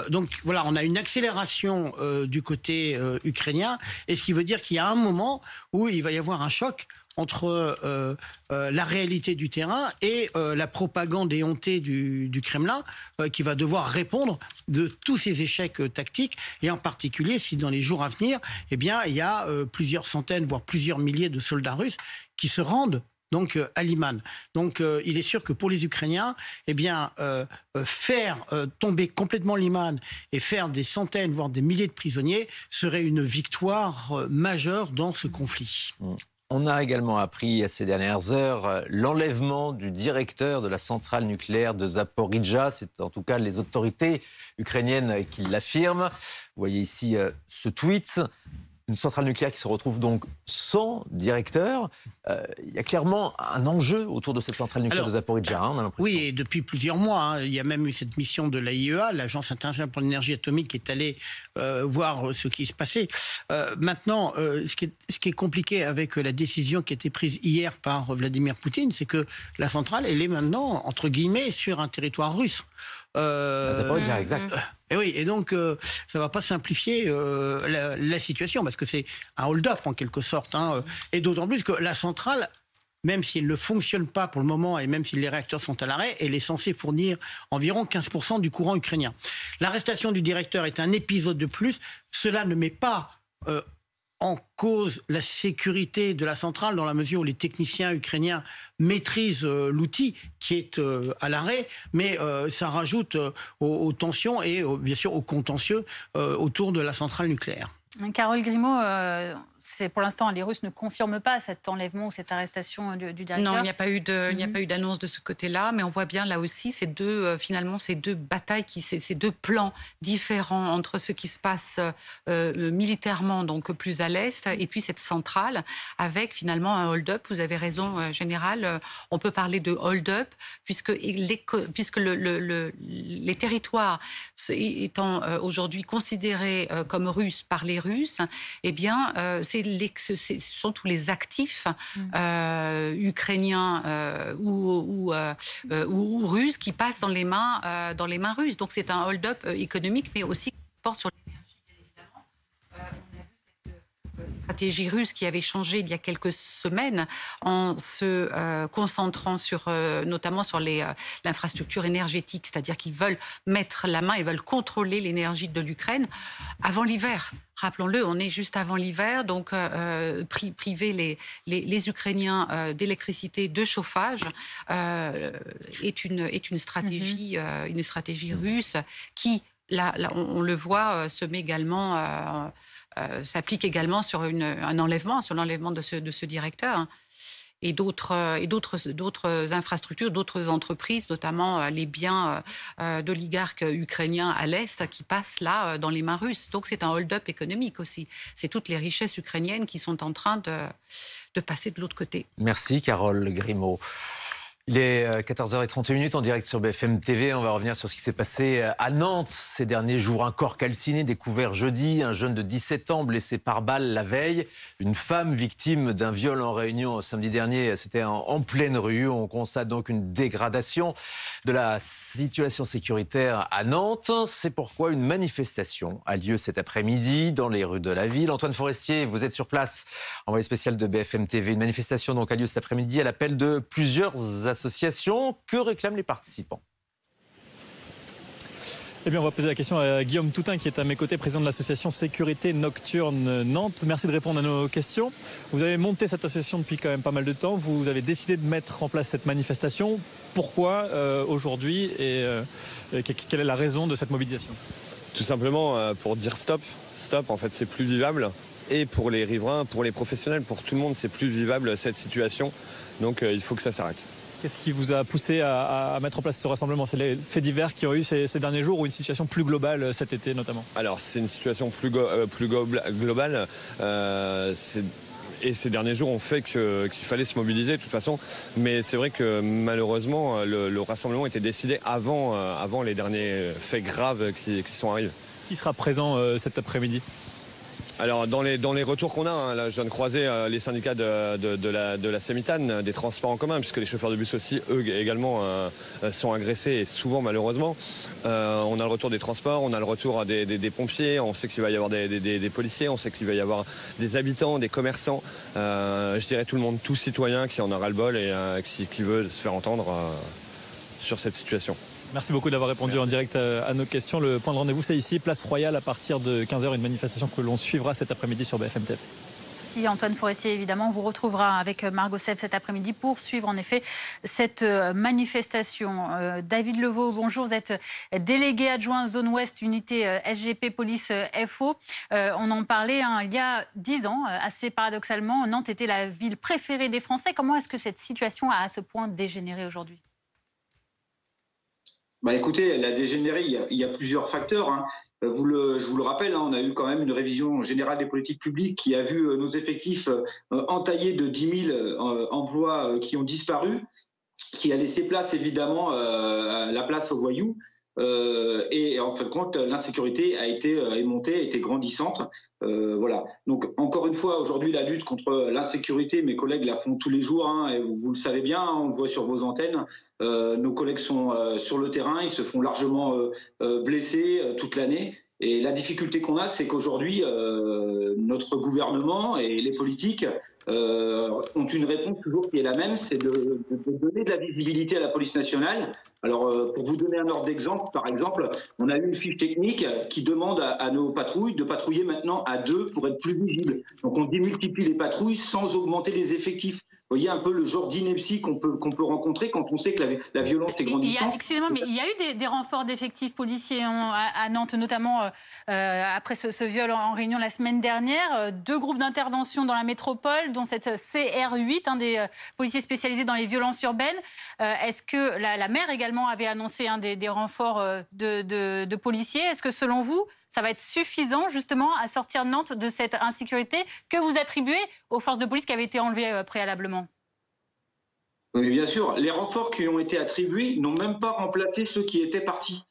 Speaker 3: Donc voilà, on a une accélération du côté ukrainien, et ce qui veut dire qu'il y a un moment où il va y avoir un choc entre la réalité du terrain et la propagande éhontée du Kremlin qui va devoir répondre de tous ces échecs tactiques, et en particulier si dans les jours à venir, il y a plusieurs centaines, voire plusieurs milliers de soldats russes qui se rendent donc à Liman. Donc il est sûr que pour les Ukrainiens, faire tomber complètement Liman et faire des centaines, voire des milliers de prisonniers serait une victoire majeure dans ce conflit.
Speaker 2: On a également appris ces dernières heures l'enlèvement du directeur de la centrale nucléaire de Zaporijjia. C'est en tout cas les autorités ukrainiennes qui l'affirment. Vous voyez ici ce tweet. Une centrale nucléaire qui se retrouve donc sans directeur. Il y a clairement un enjeu autour de cette centrale nucléaire de Zaporijjia, on a l'impression.
Speaker 3: Oui, et depuis plusieurs mois. Il y a même eu cette mission de l'AIEA, l'Agence internationale pour l'énergie atomique, qui est allée voir ce qui se passait. Maintenant, ce qui est compliqué avec la décision qui a été prise hier par Vladimir Poutine, c'est que la centrale, elle est maintenant, entre guillemets, sur un territoire russe.
Speaker 2: Zaporijjia, exact.
Speaker 3: Et oui, et donc ça va pas simplifier la situation, parce que c'est un hold-up en quelque sorte, et d'autant plus que la centrale, même si elle ne fonctionne pas pour le moment et même si les réacteurs sont à l'arrêt, elle est censée fournir environ 15% du courant ukrainien. L'arrestation du directeur est un épisode de plus. Cela ne met pas en cause la sécurité de la centrale, dans la mesure où les techniciens ukrainiens maîtrisent l'outil qui est à l'arrêt, mais ça rajoute aux tensions et bien sûr aux contentieux autour de la centrale nucléaire.
Speaker 1: Carole Grimaud, pour l'instant, les Russes ne confirment pas cet enlèvement ou cette arrestation du directeur.
Speaker 4: Non, il n'y a pas eu d'annonce de ce côté-là, mais on voit bien là aussi ces deux batailles, ces deux plans différents entre ce qui se passe militairement, donc plus à l'est, et puis cette centrale avec finalement un hold-up. Vous avez raison, Général, on peut parler de hold-up puisque les territoires étant aujourd'hui considérés comme russes par les Russes, ce sont tous les actifs ukrainiens ou russes qui passent dans les mains russes. Donc c'est un hold-up économique, mais aussi qui porte sur l'énergie, bien évidemment. On a vu cette stratégie russe qui avait changé il y a quelques semaines en se concentrant notamment sur l'infrastructure énergétique, c'est-à-dire qu'ils veulent mettre la main, ils veulent contrôler l'énergie de l'Ukraine avant l'hiver. Rappelons-le, on est juste avant l'hiver, donc priver les Ukrainiens d'électricité, de chauffage est une stratégie russe qui, là, on le voit, se met également s'applique également sur un enlèvement, sur l'enlèvement de ce directeur. Hein. Et d'autres infrastructures, d'autres entreprises, notamment les biens d'oligarques ukrainiens à l'Est qui passent là dans les mains russes. Donc c'est un hold-up économique aussi. C'est toutes les richesses ukrainiennes qui sont en train de passer de l'autre côté.
Speaker 2: Merci Carole Grimaud. Il est 14h31 en direct sur BFM TV. On va revenir sur ce qui s'est passé à Nantes ces derniers jours. Un corps calciné découvert jeudi. Un jeune de 17 ans blessé par balle la veille. Une femme victime d'un viol en Réunion samedi dernier. C'était en pleine rue. On constate donc une dégradation de la situation sécuritaire à Nantes. C'est pourquoi une manifestation a lieu cet après-midi dans les rues de la ville. Antoine Forestier, vous êtes sur place, envoyé spécial de BFM TV. Une manifestation donc a lieu cet après-midi à l'appel de plusieurs associations. Que réclament les participants?
Speaker 5: Eh bien, on va poser la question à Guillaume Toutain, qui est à mes côtés, président de l'association Sécurité Nocturne Nantes. Merci de répondre à nos questions. Vous avez monté cette association depuis quand même pas mal de temps. Vous avez décidé de mettre en place cette manifestation. Pourquoi aujourd'hui et quelle est la raison de cette mobilisation?
Speaker 7: Tout simplement pour dire stop. Stop, en fait, c'est plus vivable. Et pour les riverains, pour les professionnels, pour tout le monde, c'est plus vivable cette situation. Donc il faut que ça s'arrête.
Speaker 5: Qu'est-ce qui vous a poussé à mettre en place ce rassemblement? C'est les faits divers qui ont eu ces derniers jours ou une situation plus globale cet été notamment? Alors
Speaker 7: c'est une situation plus globale. Et ces derniers jours ont fait qu'il fallait se mobiliser de toute façon. Mais c'est vrai que malheureusement le rassemblement était décidé avant les derniers faits graves qui sont arrivés.
Speaker 5: Qui sera présent cet après-midi?
Speaker 7: Alors dans les retours qu'on a, hein, là, je viens de croiser les syndicats de la Sémitane, des transports en commun, puisque les chauffeurs de bus aussi, eux également, sont agressés, et souvent malheureusement. On a le retour des transports, on a le retour des pompiers, on sait qu'il va y avoir des policiers, on sait qu'il va y avoir des habitants, des commerçants, je dirais tout le monde, tout citoyen qui en a ras-le-bol et qui veut se faire entendre sur cette situation.
Speaker 5: Merci beaucoup d'avoir répondu en direct à nos questions. Le point de rendez-vous, c'est ici, Place Royale, à partir de 15h, une manifestation que l'on suivra cet après-midi sur BFM TV.
Speaker 1: Merci Antoine Forestier, évidemment. On vous retrouvera avec Margot Sèvres cet après-midi pour suivre en effet cette manifestation. David Levaux, bonjour. Vous êtes délégué adjoint Zone Ouest, unité SGP Police FO. On en parlait il y a 10 ans, assez paradoxalement. Nantes était la ville préférée des Français. Comment est-ce que cette situation a à ce point dégénéré aujourd'hui ?
Speaker 8: Écoutez, elle a dégénéré, il y a plusieurs facteurs. Hein. Je vous le rappelle, hein, on a eu quand même une révision générale des politiques publiques qui a vu nos effectifs entaillés de 10 000 emplois qui ont disparu, qui a laissé place évidemment la place aux voyous. Et en fin de compte, l'insécurité a été grandissante. Voilà. Donc, encore une fois, aujourd'hui, la lutte contre l'insécurité, mes collègues la font tous les jours, hein, et vous le savez bien, hein, on le voit sur vos antennes. Nos collègues sont sur le terrain, ils se font largement blesser toute l'année. Et la difficulté qu'on a, c'est qu'aujourd'hui, notre gouvernement et les politiques ont une réponse toujours qui est la même, c'est de donner de la visibilité à la police nationale. Alors, pour vous donner un ordre d'exemple, par exemple, on a eu une fiche technique qui demande à nos patrouilles de patrouiller maintenant à 2 pour être plus visibles. Donc, on démultiplie les patrouilles sans augmenter les effectifs. Vous voyez un peu le genre d'ineptie qu'on peut rencontrer quand on sait que la violence est grandissante.
Speaker 1: Excusez-moi, mais il y a eu des renforts d'effectifs policiers à Nantes, notamment après ce viol en Réunion la semaine dernière. 2 groupes d'intervention dans la métropole, dont cette CR8, des policiers spécialisés dans les violences urbaines. Est-ce que la maire également avait annoncé des renforts de policiers? Est-ce que selon vous, ça va être suffisant justement à sortir Nantes de cette insécurité que vous attribuez aux forces de police qui avaient été enlevées préalablement?
Speaker 8: Oui, bien sûr. Les renforts qui ont été attribués n'ont même pas remplacé ceux qui étaient partis.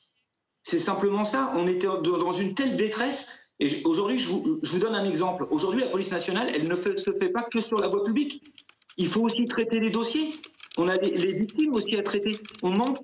Speaker 8: C'est simplement ça. On était dans une telle détresse. Et aujourd'hui, je vous donne un exemple. Aujourd'hui, la police nationale, elle ne se fait pas que sur la voie publique. Il faut aussi traiter les dossiers. On a les victimes aussi à traiter. On manque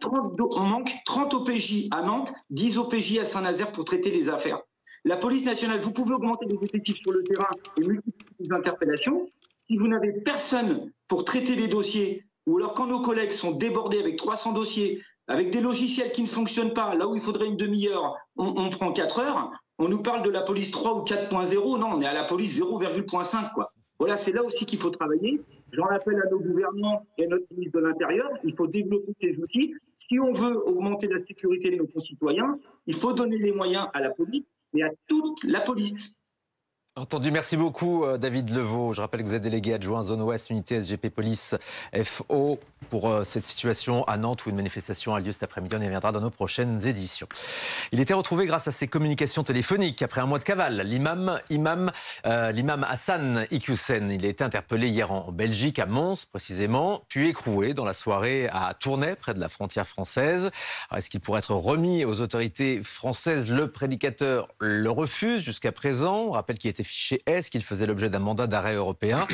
Speaker 8: 30 OPJ à Nantes, 10 OPJ à Saint-Nazaire pour traiter les affaires. La police nationale, vous pouvez augmenter les effectifs sur le terrain et multiplier les interpellations. Si vous n'avez personne pour traiter les dossiers, ou alors quand nos collègues sont débordés avec 300 dossiers, avec des logiciels qui ne fonctionnent pas, là où il faudrait une demi-heure, on prend 4 heures, on nous parle de la police 3 ou 4.0, non, on est à la police 0,5, quoi. Voilà, c'est là aussi qu'il faut travailler. J'en appelle à nos gouvernants et à notre ministre de l'Intérieur. Il faut développer ces outils. Si on veut augmenter la sécurité de nos concitoyens, il faut donner les moyens à la police et à toute la police.
Speaker 2: Entendu, merci beaucoup David Levaux. Je rappelle que vous êtes délégué adjoint Zone Ouest, unité SGP Police FO pour cette situation à Nantes où une manifestation a lieu cet après-midi. On y reviendra dans nos prochaines éditions. Il était retrouvé grâce à ses communications téléphoniques après un mois de cavale. L'imam Hassan Iqiyoussen, il a été interpellé hier en Belgique, à Mons précisément, puis écroué dans la soirée à Tournai, près de la frontière française. Alors, est-ce qu'il pourrait être remis aux autorités françaises? Le prédicateur le refuse jusqu'à présent. On rappelle qu'il était fiché S, qu'il faisait l'objet d'un mandat d'arrêt européen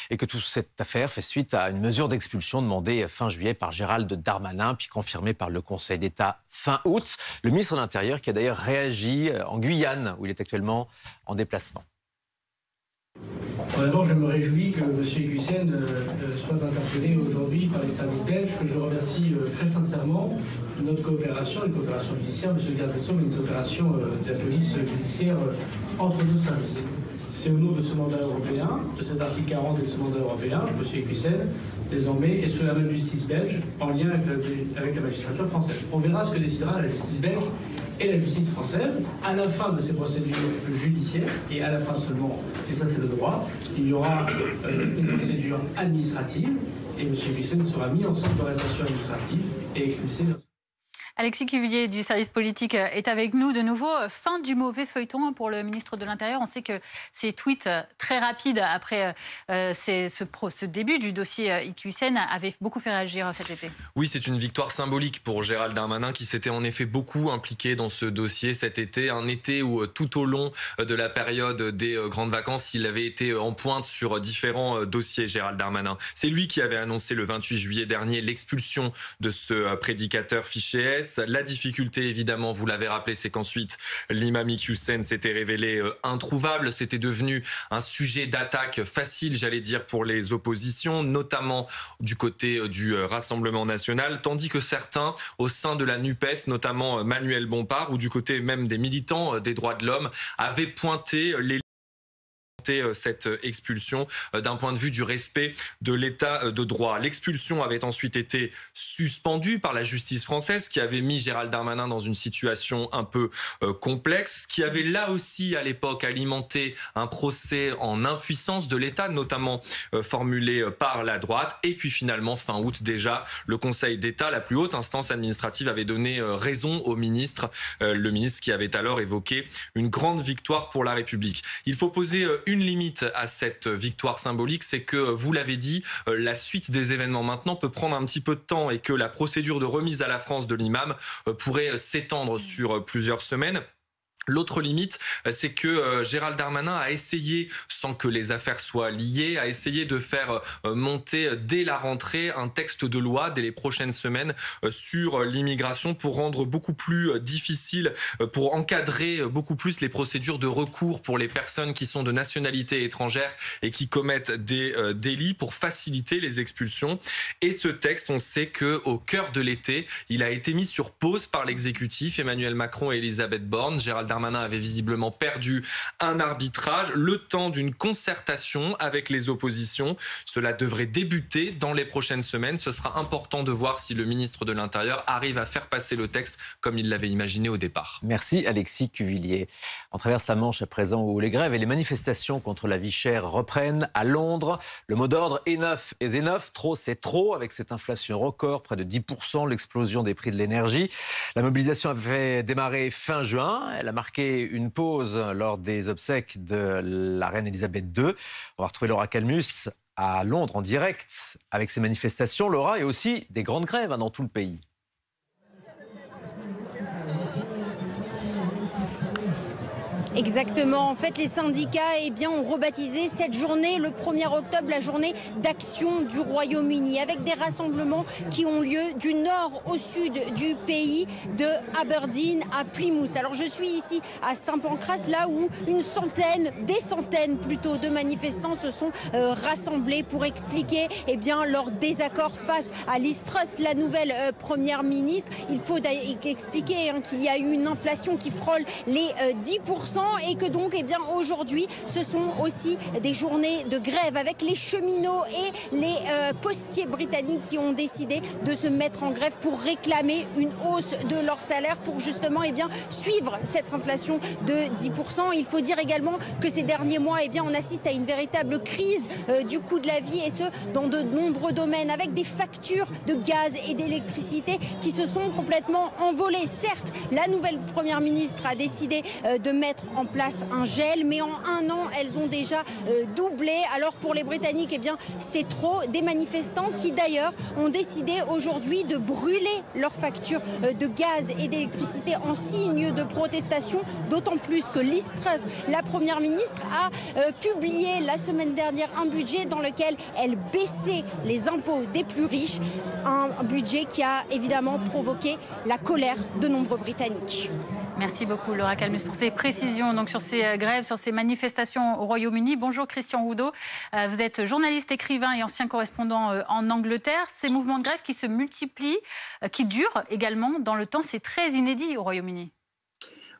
Speaker 2: et que toute cette affaire fait suite à une mesure d'expulsion demandée fin juillet par Gérald Darmanin, puis confirmée par le Conseil d'État fin août. Le ministre de l'Intérieur qui a d'ailleurs réagi en Guyane, où il est actuellement en déplacement.
Speaker 9: D'abord, je me réjouis que M. Iqiyoussen soit interpellé aujourd'hui par les services belges, que je remercie très sincèrement de notre coopération, une coopération judiciaire, M. le garde des Sceaux, mais une coopération de la police judiciaire entre nos services. C'est au nom de ce mandat européen, de cet article 40 et de ce mandat européen, M. Iqiyoussen, désormais, est sous la même justice belge, en lien avec la magistrature française. On verra ce que décidera la justice belge et la justice française à la fin de ces procédures judiciaires, et à la fin seulement, et ça c'est le droit, il y aura une procédure administrative, et M. Iqiyoussen sera mis en centre d'orientation administrative et expulsé.
Speaker 1: Alexis Cuvillier du service politique est avec nous de nouveau. Fin du mauvais feuilleton pour le ministre de l'Intérieur. On sait que ces tweets très rapides après ce début du dossier Iqiyoussen avaient beaucoup fait réagir cet été.
Speaker 10: Oui, c'est une victoire symbolique pour Gérald Darmanin qui s'était en effet beaucoup impliqué dans ce dossier cet été. Un été où tout au long de la période des grandes vacances, il avait été en pointe sur différents dossiers, Gérald Darmanin. C'est lui qui avait annoncé le 28 juillet dernier l'expulsion de ce prédicateur fiché S. La difficulté, évidemment, vous l'avez rappelé, c'est qu'ensuite, l'imam Iqiyoussen s'était révélé introuvable. C'était devenu un sujet d'attaque facile, j'allais dire, pour les oppositions, notamment du côté du Rassemblement national, tandis que certains, au sein de la NUPES, notamment Manuel Bompard, ou du côté même des militants des droits de l'homme, avaient pointé cette expulsion d'un point de vue du respect de l'état de droit. L'expulsion avait ensuite été suspendue par la justice française qui avait mis Gérald Darmanin dans une situation un peu complexe, qui avait là aussi à l'époque alimenté un procès en impuissance de l'État, notamment formulé par la droite. Et puis finalement, fin août déjà, le Conseil d'État, la plus haute instance administrative, avait donné raison au ministre, le ministre qui avait alors évoqué une grande victoire pour la République. Il faut poser une limite à cette victoire symbolique, c'est que, vous l'avez dit, la suite des événements maintenant peut prendre un petit peu de temps et que la procédure de remise à la France de l'imam pourrait s'étendre sur plusieurs semaines. L'autre limite, c'est que Gérald Darmanin a essayé, sans que les affaires soient liées, a essayé de faire monter dès la rentrée un texte de loi, dès les prochaines semaines, sur l'immigration pour rendre beaucoup plus difficile, pour encadrer beaucoup plus les procédures de recours pour les personnes qui sont de nationalité étrangère et qui commettent des délits, pour faciliter les expulsions. Et ce texte, on sait qu'au cœur de l'été, il a été mis sur pause par l'exécutif, Emmanuel Macron et Elisabeth Borne. Gérald Darmanin avait visiblement perdu un arbitrage, le temps d'une concertation avec les oppositions. Cela devrait débuter dans les prochaines semaines. Ce sera important de voir si le ministre de l'Intérieur arrive à faire passer le texte comme il l'avait imaginé au départ.
Speaker 2: Merci Alexis Cuvillier. On traverse la Manche à présent où les grèves et les manifestations contre la vie chère reprennent. À Londres, le mot d'ordre est neuf. Et des neufs, trop c'est trop, avec cette inflation record, près de 10%, l'explosion des prix de l'énergie. La mobilisation avait démarré fin juin. Elle a marqué une pause lors des obsèques de la reine Elisabeth II. On va retrouver Laura Calmus à Londres en direct avec ces manifestations, Laura, et aussi des grandes grèves dans tout le pays.
Speaker 11: Exactement. En fait, les syndicats ont rebaptisé cette journée, le 1er octobre, la journée d'action du Royaume-Uni, avec des rassemblements qui ont lieu du nord au sud du pays, de Aberdeen à Plymouth. Alors, je suis ici à Saint-Pancras, là où des centaines plutôt, de manifestants se sont rassemblés pour expliquer leur désaccord face à Liz Truss, la nouvelle première ministre. Il faut expliquer qu'il y a eu une inflation qui frôle les 10%. an et que donc aujourd'hui ce sont aussi des journées de grève avec les cheminots et les postiers britanniques qui ont décidé de se mettre en grève pour réclamer une hausse de leur salaire pour justement suivre cette inflation de 10%. Il faut dire également que ces derniers mois on assiste à une véritable crise du coût de la vie et ce dans de nombreux domaines avec des factures de gaz et d'électricité qui se sont complètement envolées. Certes, la nouvelle première ministre a décidé de mettre en place un gel, mais en un an, elles ont déjà doublé. Alors pour les Britanniques, c'est trop. Des manifestants qui d'ailleurs ont décidé aujourd'hui de brûler leurs factures de gaz et d'électricité en signe de protestation, d'autant plus que Liz Truss, la première ministre, a publié la semaine dernière un budget dans lequel elle baissait les impôts des plus riches, un budget qui a évidemment provoqué la colère de nombreux Britanniques.
Speaker 1: Merci beaucoup Laura Calmus pour ces précisions donc, sur ces grèves, sur ces manifestations au Royaume-Uni. Bonjour Christian Roudeau, vous êtes journaliste, écrivain et ancien correspondant en Angleterre. Ces mouvements de grève qui se multiplient, qui durent également dans le temps, c'est très inédit au Royaume-Uni.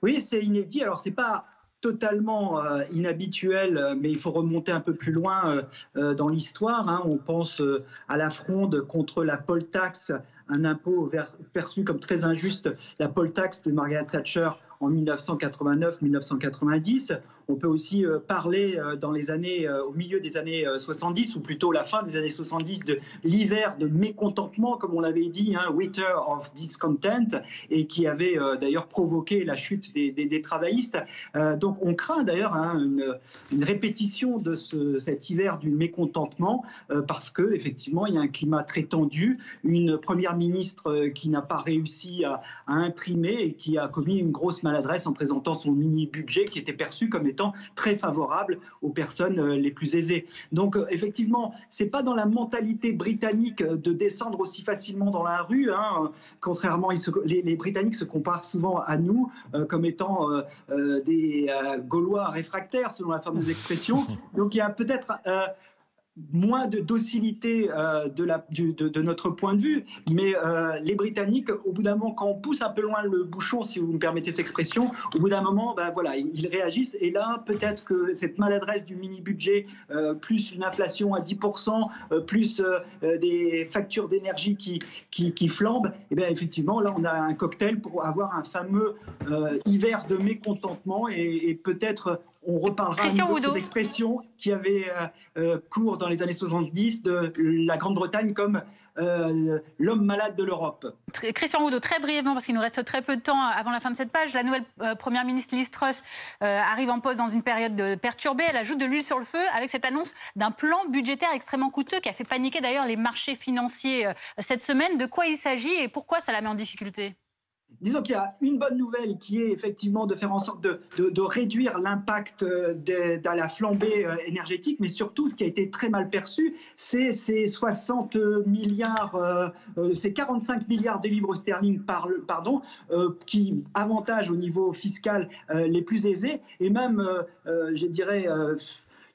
Speaker 12: Oui, c'est inédit. Alors c'est pas totalement inhabituel, mais il faut remonter un peu plus loin dans l'histoire. On pense à la fronde contre la poll tax, un impôt perçu comme très injuste, la poll tax de Margaret Thatcher en 1989-1990. On peut aussi parler dans les années, au milieu des années 70, ou plutôt la fin des années 70, de l'hiver de mécontentement, comme on l'avait dit, Winter of Discontent, et qui avait d'ailleurs provoqué la chute des travaillistes. Donc on craint d'ailleurs une répétition de cet hiver du mécontentement, parce qu'effectivement, il y a un climat très tendu, une première ministre qui n'a pas réussi à imprimer et qui a commis une grosse maladresse en présentant son mini-budget qui était perçu comme étant très favorable aux personnes les plus aisées. Donc effectivement, c'est pas dans la mentalité britannique de descendre aussi facilement dans la rue. Contrairement, les Britanniques se comparent souvent à nous comme étant des Gaulois réfractaires, selon la fameuse expression. Donc il y a peut-être moins de docilité de notre point de vue, mais les Britanniques, au bout d'un moment, quand on pousse un peu loin le bouchon, si vous me permettez cette expression, au bout d'un moment, ils réagissent. Et là, peut-être que cette maladresse du mini-budget, plus une inflation à 10%, plus des factures d'énergie qui flambent, effectivement, là, on a un cocktail pour avoir un fameux hiver de mécontentement et peut-être on reparlera de cette expression qui avait cours dans les années 70 de la Grande-Bretagne comme l'homme malade de l'Europe.
Speaker 1: Christian Roudeau, très brièvement, parce qu'il nous reste très peu de temps avant la fin de cette page, la nouvelle première ministre Liz Truss arrive en poste dans une période perturbée. Elle ajoute de l'huile sur le feu avec cette annonce d'un plan budgétaire extrêmement coûteux qui a fait paniquer d'ailleurs les marchés financiers cette semaine. De quoi il s'agit et pourquoi ça la met en difficulté ?
Speaker 12: Disons qu'il y a une bonne nouvelle qui est effectivement de faire en sorte de réduire l'impact de la flambée énergétique, mais surtout ce qui a été très mal perçu, c'est ces 60 milliards, ces 45 milliards de livres sterling qui avantagent au niveau fiscal les plus aisés et même, je dirais,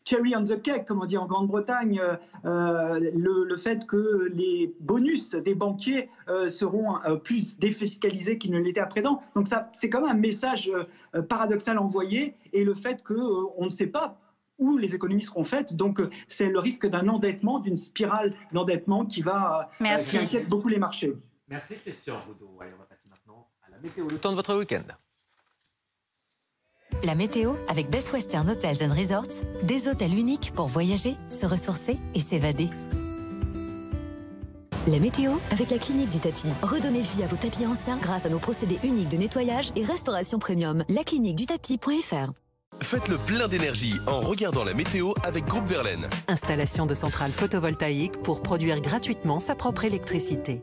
Speaker 12: cherry on the cake, comme on dit en Grande-Bretagne, le fait que les bonus des banquiers seront plus défiscalisés qu'ils ne l'étaient à présent. Donc ça, c'est quand même un message paradoxal envoyé, et le fait qu'on ne sait pas où les économies seront faites. Donc c'est le risque d'un endettement, d'une spirale d'endettement qui inquiète beaucoup les marchés.
Speaker 2: Merci Christian Roudeau. On va passer maintenant à la météo, le temps de votre week-end.
Speaker 32: La météo avec Best Western Hotels & Resorts, des hôtels uniques pour voyager, se ressourcer et s'évader.
Speaker 33: La météo avec la clinique du tapis. Redonnez vie à vos tapis anciens grâce à nos procédés uniques de nettoyage et restauration premium. lacliniquedutapis.fr.
Speaker 6: Faites le plein d'énergie en regardant la météo avec Groupe Verlaine.
Speaker 34: Installation de centrales photovoltaïques pour produire gratuitement sa propre électricité.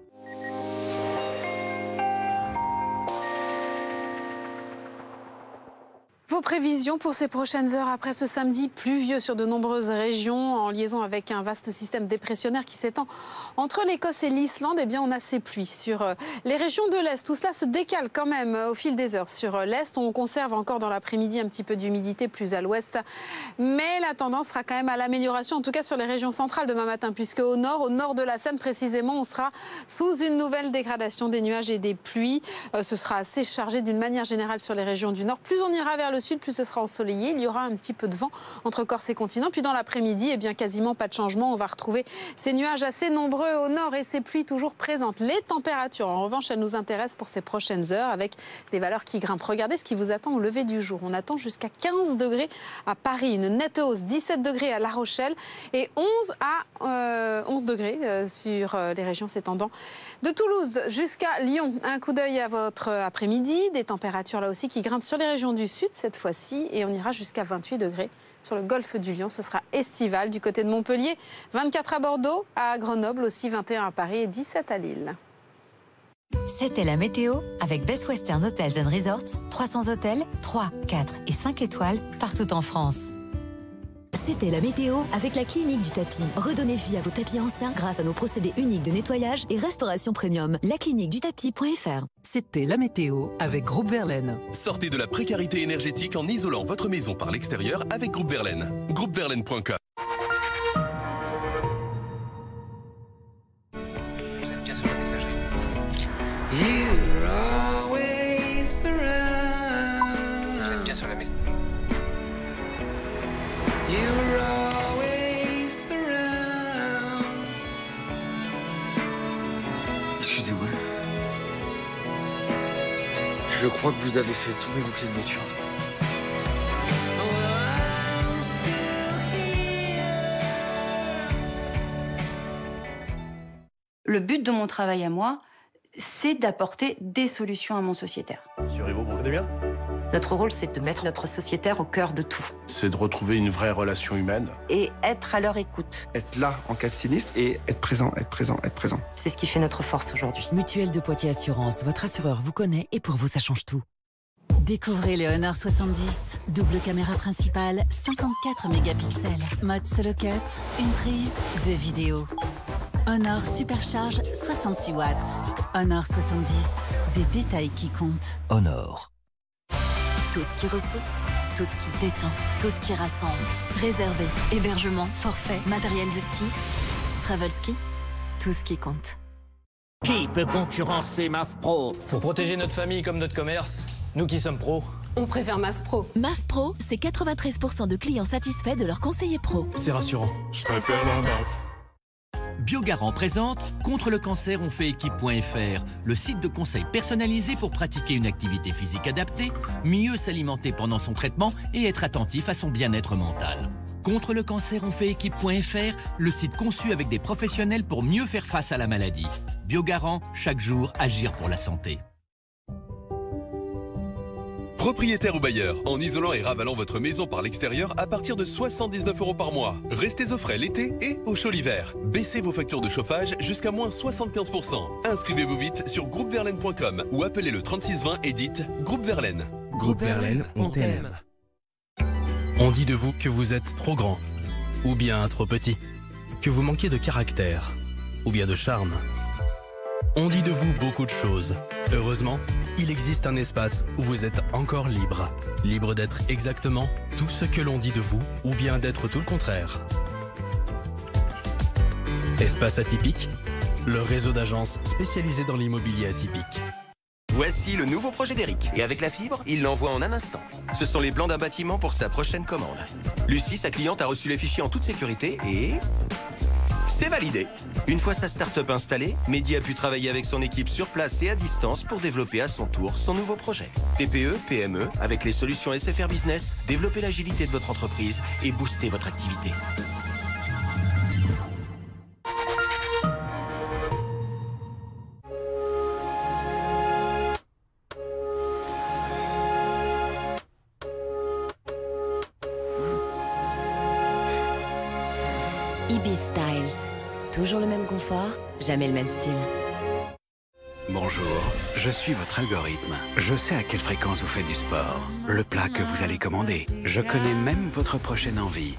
Speaker 28: Vos prévisions pour ces prochaines heures après ce samedi pluvieux sur de nombreuses régions en liaison avec un vaste système dépressionnaire qui s'étend entre l'Écosse et l'Islande. On a ces pluies sur les régions de l'Est. Tout cela se décale quand même au fil des heures. Sur l'Est, on conserve encore dans l'après-midi un petit peu d'humidité plus à l'Ouest. Mais la tendance sera quand même à l'amélioration, en tout cas sur les régions centrales demain matin, puisque au nord de la Seine précisément, on sera sous une nouvelle dégradation des nuages et des pluies. Ce sera assez chargé d'une manière générale sur les régions du nord. Plus on ira vers le sud, sud, plus ce sera ensoleillé. Il y aura un petit peu de vent entre Corse et continent. Puis dans l'après-midi, eh bien, quasiment pas de changement. On va retrouver ces nuages assez nombreux au nord et ces pluies toujours présentes. Les températures, en revanche, elles nous intéressent pour ces prochaines heures avec des valeurs qui grimpent. Regardez ce qui vous attend au lever du jour. On attend jusqu'à 15 degrés à Paris, une nette hausse, 17 degrés à La Rochelle et 11 degrés sur les régions s'étendant de Toulouse jusqu'à Lyon. Un coup d'œil à votre après-midi. Des températures là aussi qui grimpent sur les régions du sud cette fois-ci et on ira jusqu'à 28 degrés. Sur le golfe du Lion, ce sera estival du côté de Montpellier, 24 à Bordeaux, à Grenoble aussi, 21 à Paris et 17 à Lille.
Speaker 32: C'était la météo avec Best Western Hotels & Resorts, 300 hôtels, 3, 4 et 5 étoiles partout en France.
Speaker 33: C'était la météo avec la clinique du tapis. Redonnez vie à vos tapis anciens grâce à nos procédés uniques de nettoyage et restauration premium. Lacliniquedutapis.fr.
Speaker 34: C'était la météo avec Groupe Verlaine.
Speaker 6: Sortez de la précarité énergétique en isolant votre maison par l'extérieur avec Groupe Verlaine. Groupeverlaine.com.
Speaker 13: Vous êtes bien sur la messagerie. Vous êtes bien sur la messagerie.
Speaker 14: Excusez-moi. Je crois que vous avez fait tomber vos clés de voiture.
Speaker 15: Le but de mon travail à moi, c'est d'apporter des solutions à mon sociétaire.
Speaker 17: Monsieur Rivaud, vous m'entendez bien ?
Speaker 15: Notre rôle, c'est de mettre notre sociétaire au cœur de tout.
Speaker 17: C'est de retrouver une vraie relation humaine.
Speaker 15: Et être à leur écoute.
Speaker 18: Être là en cas de sinistre et être présent.
Speaker 15: C'est ce qui fait notre force aujourd'hui.
Speaker 34: Mutuelle de Poitiers Assurance, votre assureur vous connaît et pour vous, ça change tout. Découvrez le Honor 70. Double caméra principale, 54 mégapixels. Mode solo cut, une prise, 2 vidéos. Honor Supercharge, 66 watts. Honor 70, des détails qui comptent. Honor.
Speaker 33: Tout ce qui ressource, tout ce qui détend, tout ce qui rassemble. Réservé, hébergement, forfait, matériel de ski, travel ski, tout ce qui compte.
Speaker 20: Qui peut concurrencer MAF Pro?
Speaker 21: Pour protéger notre famille comme notre commerce, nous qui sommes pros.
Speaker 19: On préfère MAF Pro.
Speaker 33: MAF Pro, c'est 93% de clients satisfaits de leur conseiller pro.
Speaker 21: C'est rassurant.
Speaker 20: Je préfère la MAF.
Speaker 22: Biogarant présente Contre le cancer on fait équipe.fr, le site de conseil personnalisé pour pratiquer une activité physique adaptée, mieux s'alimenter pendant son traitement et être attentif à son bien-être mental. Contre le cancer on fait équipe.fr, le site conçu avec des professionnels pour mieux faire face à la maladie. Biogarant, chaque jour agir pour la santé.
Speaker 6: Propriétaire ou bailleur, en isolant et ravalant votre maison par l'extérieur à partir de 79 € par mois. Restez au frais l'été et au chaud l'hiver. Baissez vos factures de chauffage jusqu'à moins 75%. Inscrivez-vous vite sur groupeverlaine.com ou appelez le 3620 et dites Groupe Verlaine.
Speaker 23: Groupe Verlaine, on t'aime. On dit de vous que vous êtes trop grand, ou bien trop petit, que vous manquez de caractère, ou bien de charme. On dit de vous beaucoup de choses. Heureusement, il existe un espace où vous êtes encore libre. Libre d'être exactement tout ce que l'on dit de vous, ou bien d'être tout le contraire. Espace Atypique, le réseau d'agences spécialisées dans l'immobilier atypique.
Speaker 31: Voici le nouveau projet d'Eric. Et avec la fibre, il l'envoie en un instant. Ce sont les plans d'un bâtiment pour sa prochaine commande. Lucie, sa cliente, a reçu les fichiers en toute sécurité et... c'est validé. Une fois sa start-up installée, Mehdi a pu travailler avec son équipe sur place et à distance pour développer à son tour son nouveau projet. TPE, PME, avec les solutions SFR Business, développez l'agilité de votre entreprise et boostez votre activité.
Speaker 16: Ibis Styles. Toujours le même confort, jamais le même style.
Speaker 24: Bonjour, je suis votre algorithme. Je sais à quelle fréquence vous faites du sport, le plat que vous allez commander. Je connais même votre prochaine envie.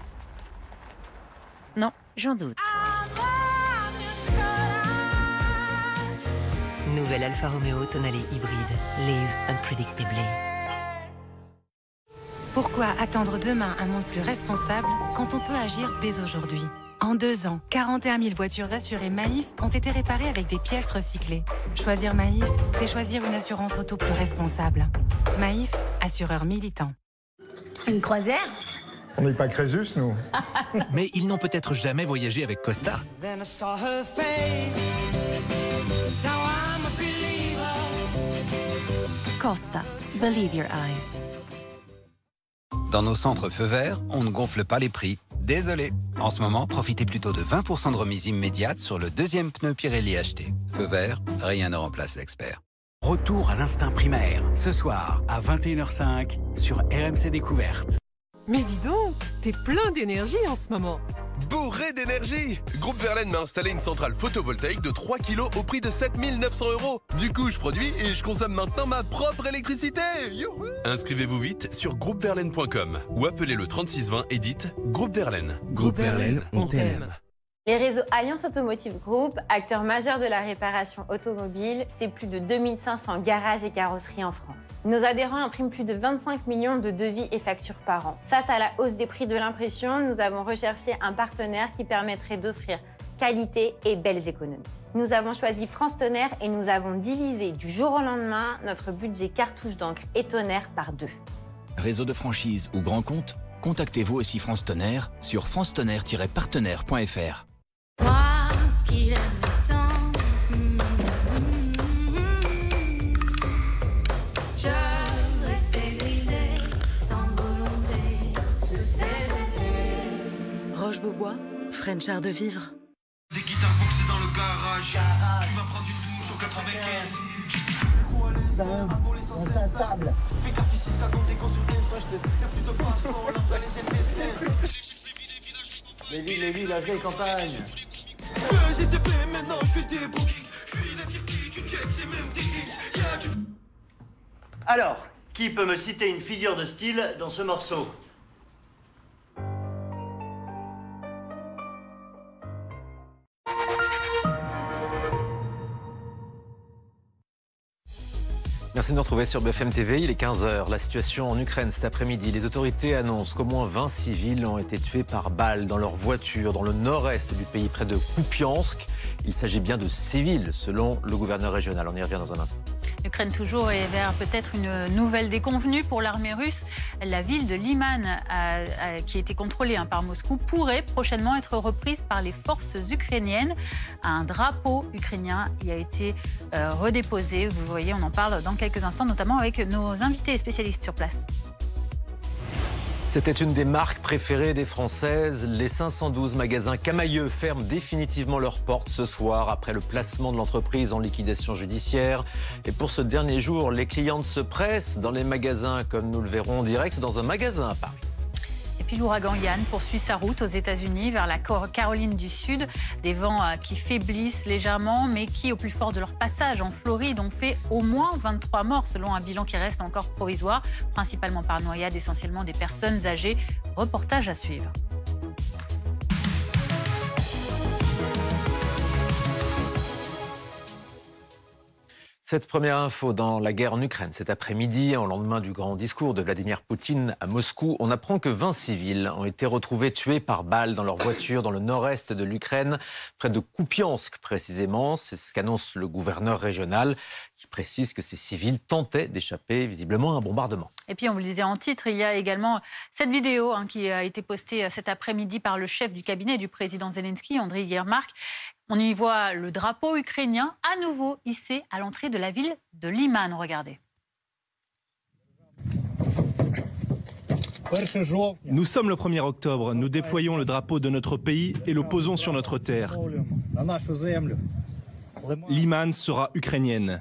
Speaker 16: Non, j'en doute. Nouvelle Alfa Romeo Tonale hybride. Live unpredictably.
Speaker 32: Pourquoi attendre demain un monde plus responsable quand on peut agir dès aujourd'hui ? En 2 ans, 41 000 voitures assurées Maïf ont été réparées avec des pièces recyclées. Choisir Maïf, c'est choisir une assurance auto plus responsable. Maïf, assureur militant.
Speaker 33: Une croisière?
Speaker 1: On n'est pas Crésus, nous.
Speaker 3: Mais ils n'ont peut-être jamais voyagé avec Costa.
Speaker 34: Costa, believe your eyes.
Speaker 24: Dans nos centres feux verts, on ne gonfle pas les prix. Désolé. En ce moment, profitez plutôt de 20% de remise immédiate sur le deuxième pneu Pirelli acheté. Feu vert, rien ne remplace l'expert. Retour à l'instinct primaire, ce soir à 21h05 sur RMC Découverte.
Speaker 19: Mais dis donc, t'es plein d'énergie en ce moment.
Speaker 6: Bourré d'énergie! Groupe Verlaine m'a installé une centrale photovoltaïque de 3 kilos au prix de 7 900 €. Du coup, je produis et je consomme maintenant ma propre électricité. Youhou! Inscrivez-vous vite sur groupeverlaine.com ou appelez le 3620 et dites Groupe Verlaine.
Speaker 23: Groupe Verlaine, on t'aime.
Speaker 4: Les réseaux Alliance Automotive Group, acteur majeur de la réparation automobile, c'est plus de 2500 garages et carrosseries en France. Nos adhérents impriment plus de 25 millions de devis et factures par an. Face à la hausse des prix de l'impression, nous avons recherché un partenaire qui permettrait d'offrir qualité et belles économies. Nous avons choisi France Tonnerre et nous avons divisé du jour au lendemain notre budget cartouche d'encre et tonnerre par 2.
Speaker 22: Réseau de franchise ou grand compte, contactez-vous aussi France Tonnerre sur francetonnerre-partenaire.fr.
Speaker 33: Qu'il aime tant. Je restais grisée, sans volonté, sous ses baisers.
Speaker 34: Roche-Beaubois, French Art de Vivre.
Speaker 5: Des guitares boxées dans le garage. Tu vas prendre une douche au 95.
Speaker 7: On s'instable.
Speaker 5: Fais gaffe ici, ça compte des cons sur des soches. Y'a plus de passeport, on après les intestins.
Speaker 7: Les villes, la vieille campagne.
Speaker 5: GTP, maintenant je fais des bookies. Je suis la qui tu check, c'est même des hits.
Speaker 7: Alors, qui peut me citer une figure de style dans ce morceau?
Speaker 2: Merci de nous retrouver sur BFM TV, il est 15h. La situation en Ukraine cet après-midi. Les autorités annoncent qu'au moins 20 civils ont été tués par balles dans leur voiture dans le nord-est du pays, près de Kupiansk. Il s'agit bien de civils, selon le gouverneur régional. On y revient dans un instant.
Speaker 8: L'Ukraine toujours est vers peut-être une nouvelle déconvenue pour l'armée russe. La ville de Liman, qui était contrôlée par Moscou, pourrait prochainement être reprise par les forces ukrainiennes. Un drapeau ukrainien y a été redéposé. Vous voyez, on en parle dans quelques instants, notamment avec nos invités et spécialistes sur place.
Speaker 2: C'était une des marques préférées des Françaises. Les 512 magasins Camaïeu ferment définitivement leurs portes ce soir après le placement de l'entreprise en liquidation judiciaire. Et pour ce dernier jour, les clientes se pressent dans les magasins, comme nous le verrons en direct dans un magasin à Paris.
Speaker 8: Et puis l'ouragan Yann poursuit sa route aux États-Unis vers la Caroline du Sud. Des vents qui faiblissent légèrement, mais qui, au plus fort de leur passage en Floride, ont fait au moins 23 morts, selon un bilan qui reste encore provisoire, principalement par noyade, essentiellement des personnes âgées. Reportage à suivre.
Speaker 2: Cette première info dans la guerre en Ukraine, cet après-midi, au lendemain du grand discours de Vladimir Poutine à Moscou, on apprend que 20 civils ont été retrouvés tués par balles dans leur voiture dans le nord-est de l'Ukraine, près de Kupiansk précisément. C'est ce qu'annonce le gouverneur régional, qui précise que ces civils tentaient d'échapper visiblement à un bombardement.
Speaker 8: Et puis, on vous le disait en titre, il y a également cette vidéo qui a été postée cet après-midi par le chef du cabinet du président Zelensky, Andriy Yermak. On y voit le drapeau ukrainien à nouveau hissé à l'entrée de la ville de Liman. Regardez.
Speaker 9: Nous sommes le 1er octobre. Nous déployons le drapeau de notre pays et le posons sur notre terre. Liman sera ukrainienne.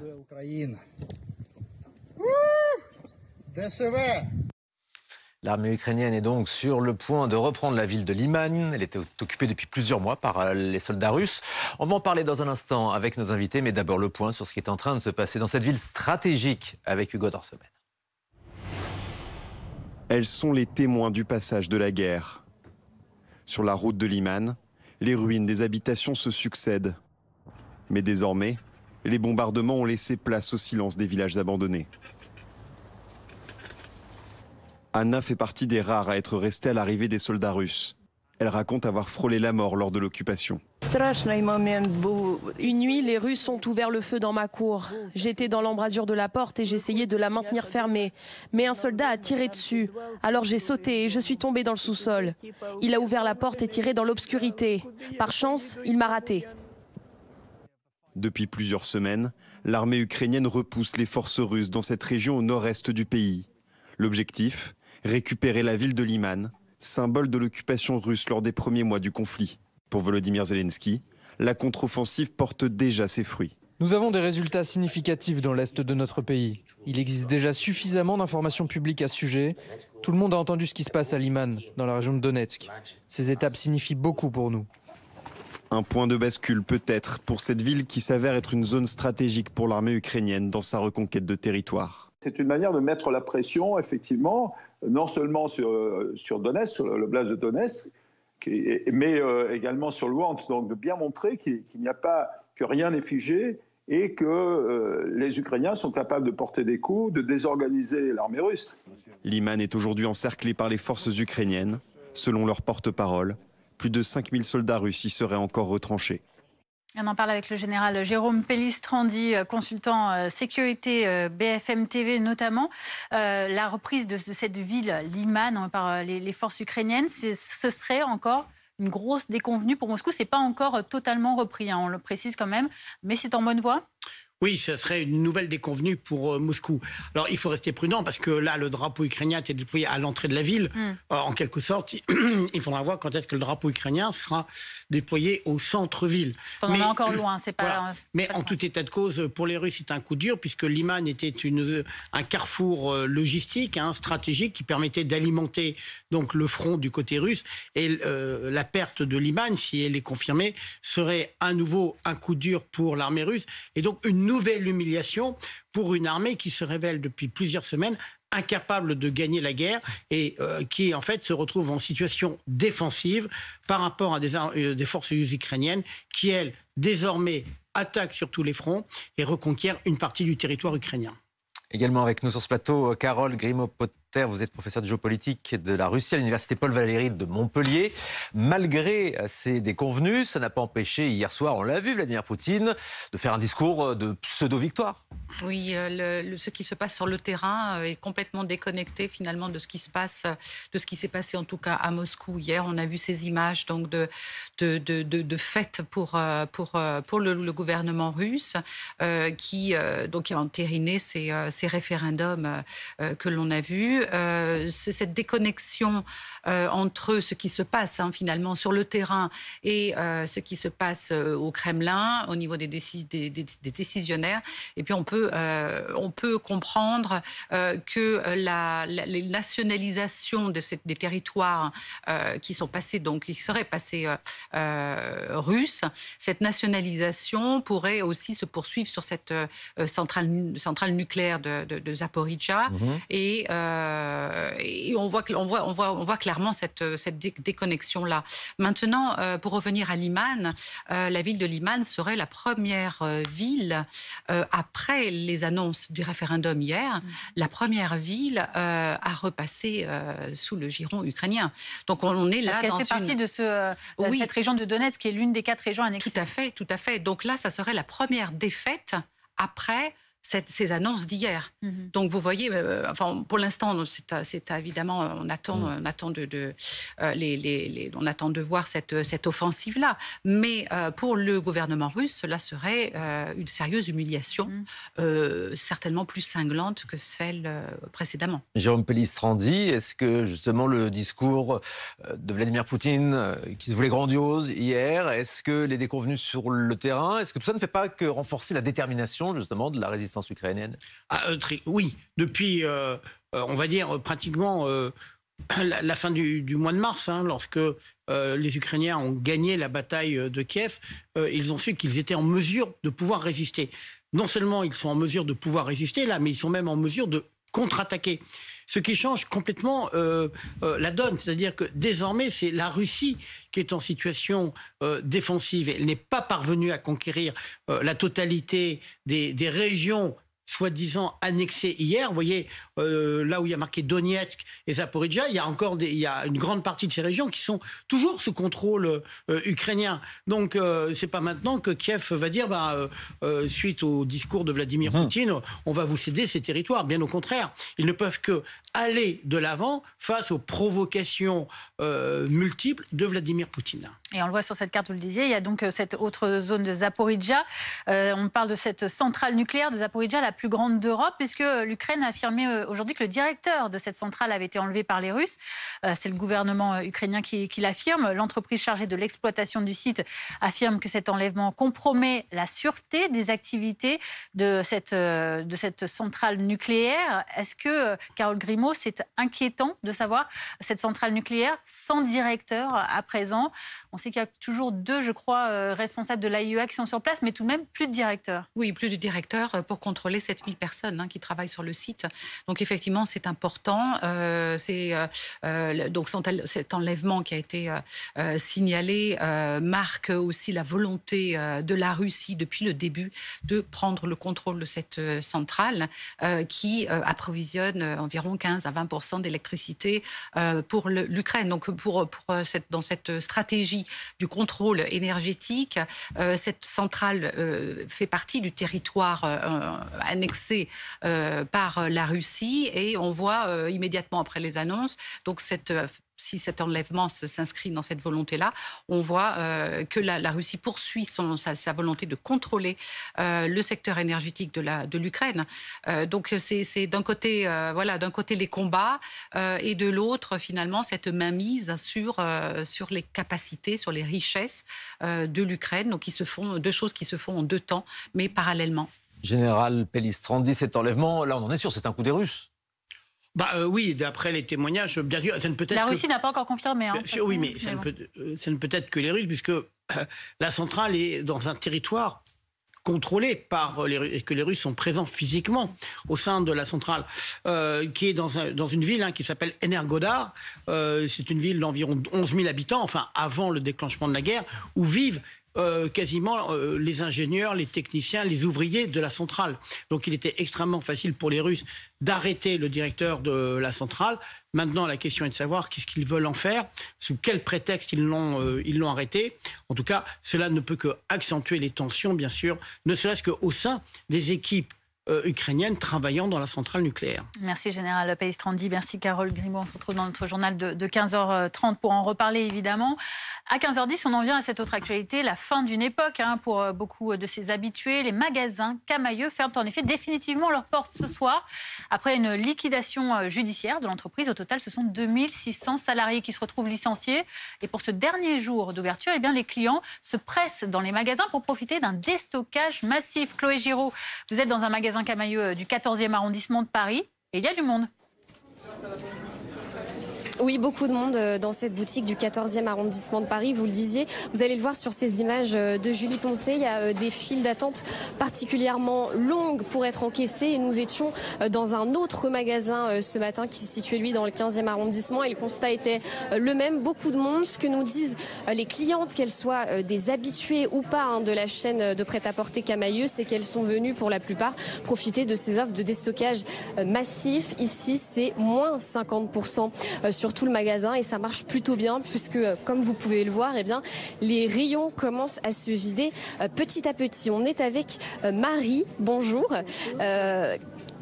Speaker 2: L'armée ukrainienne est donc sur le point de reprendre la ville de Liman. Elle était occupée depuis plusieurs mois par les soldats russes. On va en parler dans un instant avec nos invités, mais d'abord le point sur ce qui est en train de se passer dans cette ville stratégique avec Hugo Dorsemel.
Speaker 10: Elles sont les témoins du passage de la guerre. Sur la route de Liman, les ruines des habitations se succèdent. Mais désormais, les bombardements ont laissé place au silence des villages abandonnés. Anna fait partie des rares à être restée à l'arrivée des soldats russes. Elle raconte avoir frôlé la mort lors de l'occupation.
Speaker 11: Une nuit, les Russes ont ouvert le feu dans ma cour. J'étais dans l'embrasure de la porte et j'essayais de la maintenir fermée. Mais un soldat a tiré dessus. Alors j'ai sauté et je suis tombée dans le sous-sol. Il a ouvert la porte et tiré dans l'obscurité. Par chance, il m'a raté.
Speaker 10: Depuis plusieurs semaines, l'armée ukrainienne repousse les forces russes dans cette région au nord-est du pays. L'objectif, récupérer la ville de Liman, symbole de l'occupation russe lors des premiers mois du conflit. Pour Volodymyr Zelensky, la contre-offensive porte déjà ses fruits.
Speaker 12: Nous avons des résultats significatifs dans l'est de notre pays. Il existe déjà suffisamment d'informations publiques à ce sujet. Tout le monde a entendu ce qui se passe à Liman, dans la région de Donetsk. Ces étapes signifient beaucoup pour nous.
Speaker 10: Un point de bascule peut-être pour cette ville qui s'avère être une zone stratégique pour l'armée ukrainienne dans sa reconquête de territoire.
Speaker 13: C'est une manière de mettre la pression, effectivement, non seulement sur Donetsk, sur l'oblast de Donetsk, mais également sur Luhansk. Donc de bien montrer qu'il n'y a pas, que rien n'est figé et que les Ukrainiens sont capables de porter des coups, de désorganiser l'armée russe.
Speaker 10: Liman est aujourd'hui encerclé par les forces ukrainiennes. Selon leur porte-parole, plus de 5000 soldats russes y seraient encore retranchés.
Speaker 8: On en parle avec le général Jérôme Pellistrandi, consultant sécurité BFM TV notamment. La reprise de cette ville, Liman, par les forces ukrainiennes, ce serait encore une grosse déconvenue pour Moscou. Ce n'est pas encore totalement repris, on le précise quand même, mais c'est en bonne voie.
Speaker 14: Oui, ce serait une nouvelle déconvenue pour Moscou. Alors, il faut rester prudent parce que là, le drapeau ukrainien est déployé à l'entrée de la ville. En quelque sorte, il faudra voir quand est-ce que le drapeau ukrainien sera déployé au centre-ville.
Speaker 8: On en est encore loin, c'est pas...
Speaker 14: Voilà. Mais en tout état de cause, pour les Russes, c'est un coup dur puisque Liman était un carrefour logistique, stratégique qui permettait d'alimenter donc le front du côté russe. Et la perte de Liman, si elle est confirmée, serait à nouveau un coup dur pour l'armée russe. Et donc, une nouvelle humiliation pour une armée qui se révèle depuis plusieurs semaines incapable de gagner la guerre et qui en fait se retrouve en situation défensive par rapport à des forces ukrainiennes qui, elles, désormais attaquent sur tous les fronts et reconquièrent une partie du territoire ukrainien.
Speaker 2: Également avec nous sur ce plateau, Carole Grimaud-Potter, vous êtes professeur de géopolitique de la Russie à l'université Paul Valéry de Montpellier. Malgré ces déconvenues, ça n'a pas empêché hier soir, on l'a vu, Vladimir Poutine, de faire un discours de pseudo-victoire.
Speaker 15: Oui, ce qui se passe sur le terrain est complètement déconnecté finalement de ce qui se passe, de ce qui s'est passé en tout cas à Moscou hier. On a vu ces images donc de fête pour le gouvernement russe qui a entériné ces référendums que l'on a vus. C'est cette déconnexion entre ce qui se passe finalement sur le terrain et ce qui se passe au Kremlin, au niveau des décisionnaires. Et puis on peut comprendre que les nationalisations des territoires qui seraient passés russes, cette nationalisation pourrait aussi se poursuivre sur cette centrale nucléaire de Zaporizhzhia. Et on voit clairement cette déconnexion-là. Maintenant, pour revenir à Liman, la ville de Liman serait la première ville, après les annonces du référendum hier, la première ville à repasser sous le giron ukrainien. Donc on est là dans
Speaker 8: fait partie de cette région de Donetsk, qui est l'une des 4 régions annexées.
Speaker 15: Tout à fait. Donc là, ça serait la première défaite après ces annonces d'hier. Donc vous voyez, pour l'instant, c'est évidemment, on attend de voir cette offensive-là. Mais pour le gouvernement russe, cela serait une sérieuse humiliation, certainement plus cinglante que celle précédemment.
Speaker 2: Jérôme Pellistrandi, est-ce que justement le discours de Vladimir Poutine, qui se voulait grandiose hier, est-ce que les déconvenues sur le terrain, est-ce que tout ça ne fait pas que renforcer la détermination justement de la résistance ukrainienne?
Speaker 14: Oui, depuis, on va dire, pratiquement la fin du mois de mars, lorsque les Ukrainiens ont gagné la bataille de Kiev, ils ont su qu'ils étaient en mesure de pouvoir résister. Non seulement ils sont en mesure de pouvoir résister, là, mais ils sont même en mesure de contre-attaquer. Ce qui change complètement la donne. C'est-à-dire que désormais, c'est la Russie qui est en situation défensive. Elle n'est pas parvenue à conquérir la totalité des régions soi-disant annexées hier. Vous voyez, là où il y a marqué Donetsk et Zaporijia, il y a une grande partie de ces régions qui sont toujours sous contrôle ukrainien. Donc, c'est pas maintenant que Kiev va dire, suite au discours de Vladimir Poutine, on va vous céder ces territoires. Bien au contraire, ils ne peuvent que aller de l'avant face aux provocations multiples de Vladimir Poutine.
Speaker 8: Et on le voit sur cette carte, vous le disiez, il y a donc cette autre zone de Zaporijia. On parle de cette centrale nucléaire de Zaporijia, la plus grande d'Europe, puisque l'Ukraine a affirmé aujourd'hui que le directeur de cette centrale avait été enlevé par les Russes. C'est le gouvernement ukrainien qui l'affirme. L'entreprise chargée de l'exploitation du site affirme que cet enlèvement compromet la sûreté des activités de cette centrale nucléaire. Est-ce que, Carole Grimaud, c'est inquiétant de savoir cette centrale nucléaire sans directeur à présent? On sait qu'il y a toujours 2, je crois, responsables de l'AIEA qui sont sur place, mais tout de même plus de directeur.
Speaker 15: Oui, plus de directeur pour contrôler 7000 personnes qui travaillent sur le site. Donc effectivement, c'est important. Donc cet enlèvement qui a été signalé marque aussi la volonté de la Russie depuis le début de prendre le contrôle de cette centrale qui approvisionne environ 15 à 20% d'électricité pour l'Ukraine. Donc dans cette stratégie du contrôle énergétique, cette centrale fait partie du territoire annexé par la Russie et on voit immédiatement après les annonces, donc si cet enlèvement s'inscrit dans cette volonté-là, on voit que la Russie poursuit sa volonté de contrôler le secteur énergétique de l'Ukraine. Donc c'est d'un côté, d'un côté les combats et de l'autre finalement cette mainmise sur les capacités, sur les richesses de l'Ukraine. Donc deux choses qui se font en 2 temps, mais parallèlement.
Speaker 2: Général Pellistrandi, cet enlèvement, là on en est sûr, c'est un coup des Russes.
Speaker 14: Oui, d'après les témoignages, bien sûr, ça ne peut être
Speaker 8: la Russie n'a pas encore confirmé.
Speaker 14: Oui, mais ça ne peut être que les Russes, puisque la centrale est dans un territoire contrôlé par les Russes, et que les Russes sont présents physiquement au sein de la centrale, qui est dans une ville qui s'appelle Energodar. C'est une ville d'environ 11 000 habitants, enfin avant le déclenchement de la guerre, où vivent quasiment les ingénieurs, les techniciens, les ouvriers de la centrale. Donc il était extrêmement facile pour les Russes d'arrêter le directeur de la centrale. Maintenant, la question est de savoir qu'est-ce qu'ils veulent en faire, sous quel prétexte ils l'ont arrêté. En tout cas, cela ne peut qu'accentuer les tensions, bien sûr, ne serait-ce qu'au sein des équipes ukrainienne travaillant dans la centrale nucléaire.
Speaker 8: Merci Général Pellistrandi, merci Carole Grimaud. On se retrouve dans notre journal de 15h30 pour en reparler évidemment. À 15h10, on en vient à cette autre actualité, la fin d'une époque pour beaucoup de ses habitués. Les magasins Camaïeu ferment en effet définitivement leurs portes ce soir. Après une liquidation judiciaire de l'entreprise, au total ce sont 2600 salariés qui se retrouvent licenciés. Et pour ce dernier jour d'ouverture, les clients se pressent dans les magasins pour profiter d'un déstockage massif. Chloé Giraud, vous êtes dans un magasin Camaïeu du 14e arrondissement de Paris et il y a du monde.
Speaker 1: Oui, beaucoup de monde dans cette boutique du 14e arrondissement de Paris. Vous le disiez, vous allez le voir sur ces images de Julie Poncet. Il y a des files d'attente particulièrement longues pour être encaissées. Et nous étions dans un autre magasin ce matin qui se situait, lui, dans le 15e arrondissement. Et le constat était le même. Beaucoup de monde. Ce que nous disent les clientes, qu'elles soient des habituées ou pas de la chaîne de prêt-à-porter Camaïeu, c'est qu'elles sont venues pour la plupart profiter de ces offres de déstockage massif. Ici, c'est moins 50% sur tout le magasin et ça marche plutôt bien puisque, comme vous pouvez le voir, les rayons commencent à se vider petit à petit. On est avec Marie. Bonjour.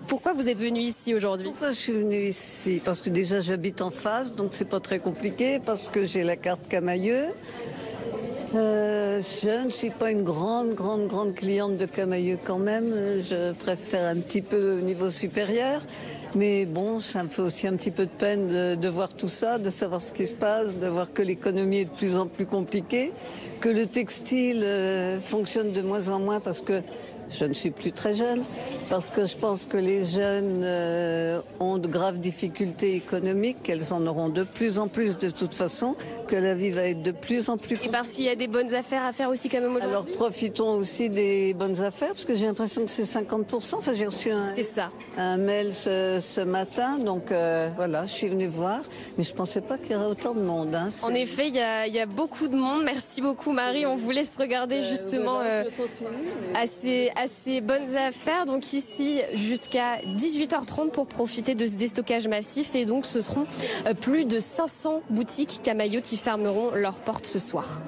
Speaker 1: Pourquoi vous êtes venue ici aujourd'hui?
Speaker 16: Pourquoi je suis venue ici? Parce que déjà j'habite en face, donc c'est pas très compliqué, parce que j'ai la carte Camaïeu. Je ne suis pas une grande cliente de Camaïeu quand même. Je préfère un petit peu au niveau supérieur. Mais bon, ça me fait aussi un petit peu de peine de voir tout ça, de savoir ce qui se passe, de voir que l'économie est de plus en plus compliquée, que le textile fonctionne de moins en moins parce que je ne suis plus très jeune, parce que je pense que les jeunes ont de graves difficultés économiques, qu'elles en auront de plus en plus de toute façon, que la vie va être de plus en plus compliquée.
Speaker 1: Et parce qu'il y a des bonnes affaires à faire aussi quand même aujourd'hui.
Speaker 16: Alors profitons aussi des bonnes affaires, parce que j'ai l'impression que c'est 50%. Enfin, j'ai reçu un mail ce matin, donc voilà, je suis venue voir, mais je ne pensais pas qu'il y aurait autant de monde.
Speaker 1: En effet, il y a beaucoup de monde. Merci beaucoup Marie, on vous laisse regarder justement à ces bonnes affaires. Donc ici jusqu'à 18h30 pour profiter de ce déstockage massif. Et donc ce seront plus de 500 boutiques Camaïeu qui fermeront leurs portes ce soir.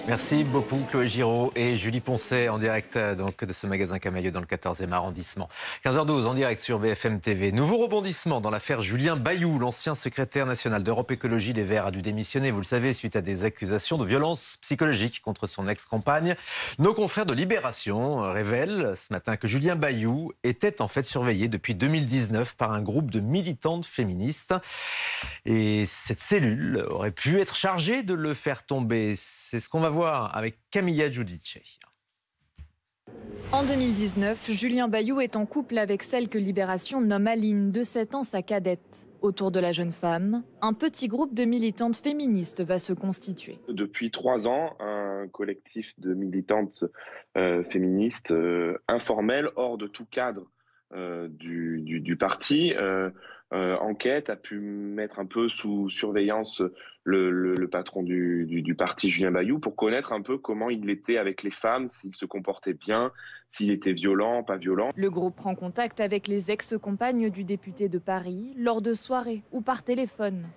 Speaker 2: Merci beaucoup Chloé Giraud et Julie Poncet en direct donc, de ce magasin Camaïeu dans le 14e arrondissement. 15h12 en direct sur BFM TV. Nouveau rebondissement dans l'affaire Julien Bayou. L'ancien secrétaire national d'Europe Écologie Les Verts a dû démissionner, vous le savez, suite à des accusations de violence psychologique contre son ex-compagne. Nos confrères de Libération révèlent ce matin que Julien Bayou était en fait surveillé depuis 2019 par un groupe de militantes féministes. Et cette cellule aurait pu être chargée de le faire tomber. C'est ce qu'on va voir avec Camilla Giudice.
Speaker 3: En 2019, Julien Bayou est en couple avec celle que Libération nomme Aline, de 7 ans, sa cadette. Autour de la jeune femme, un petit groupe de militantes féministes va se constituer.
Speaker 17: Depuis 3 ans, un collectif de militantes féministes informelles, hors de tout cadre du parti, enquête, a pu mettre un peu sous surveillance le patron du parti, Julien Bayou, pour connaître un peu comment il était avec les femmes, s'il se comportait bien, s'il était violent, pas violent.
Speaker 3: Le groupe prend contact avec les ex-compagnes du député de Paris lors de soirées ou par téléphone.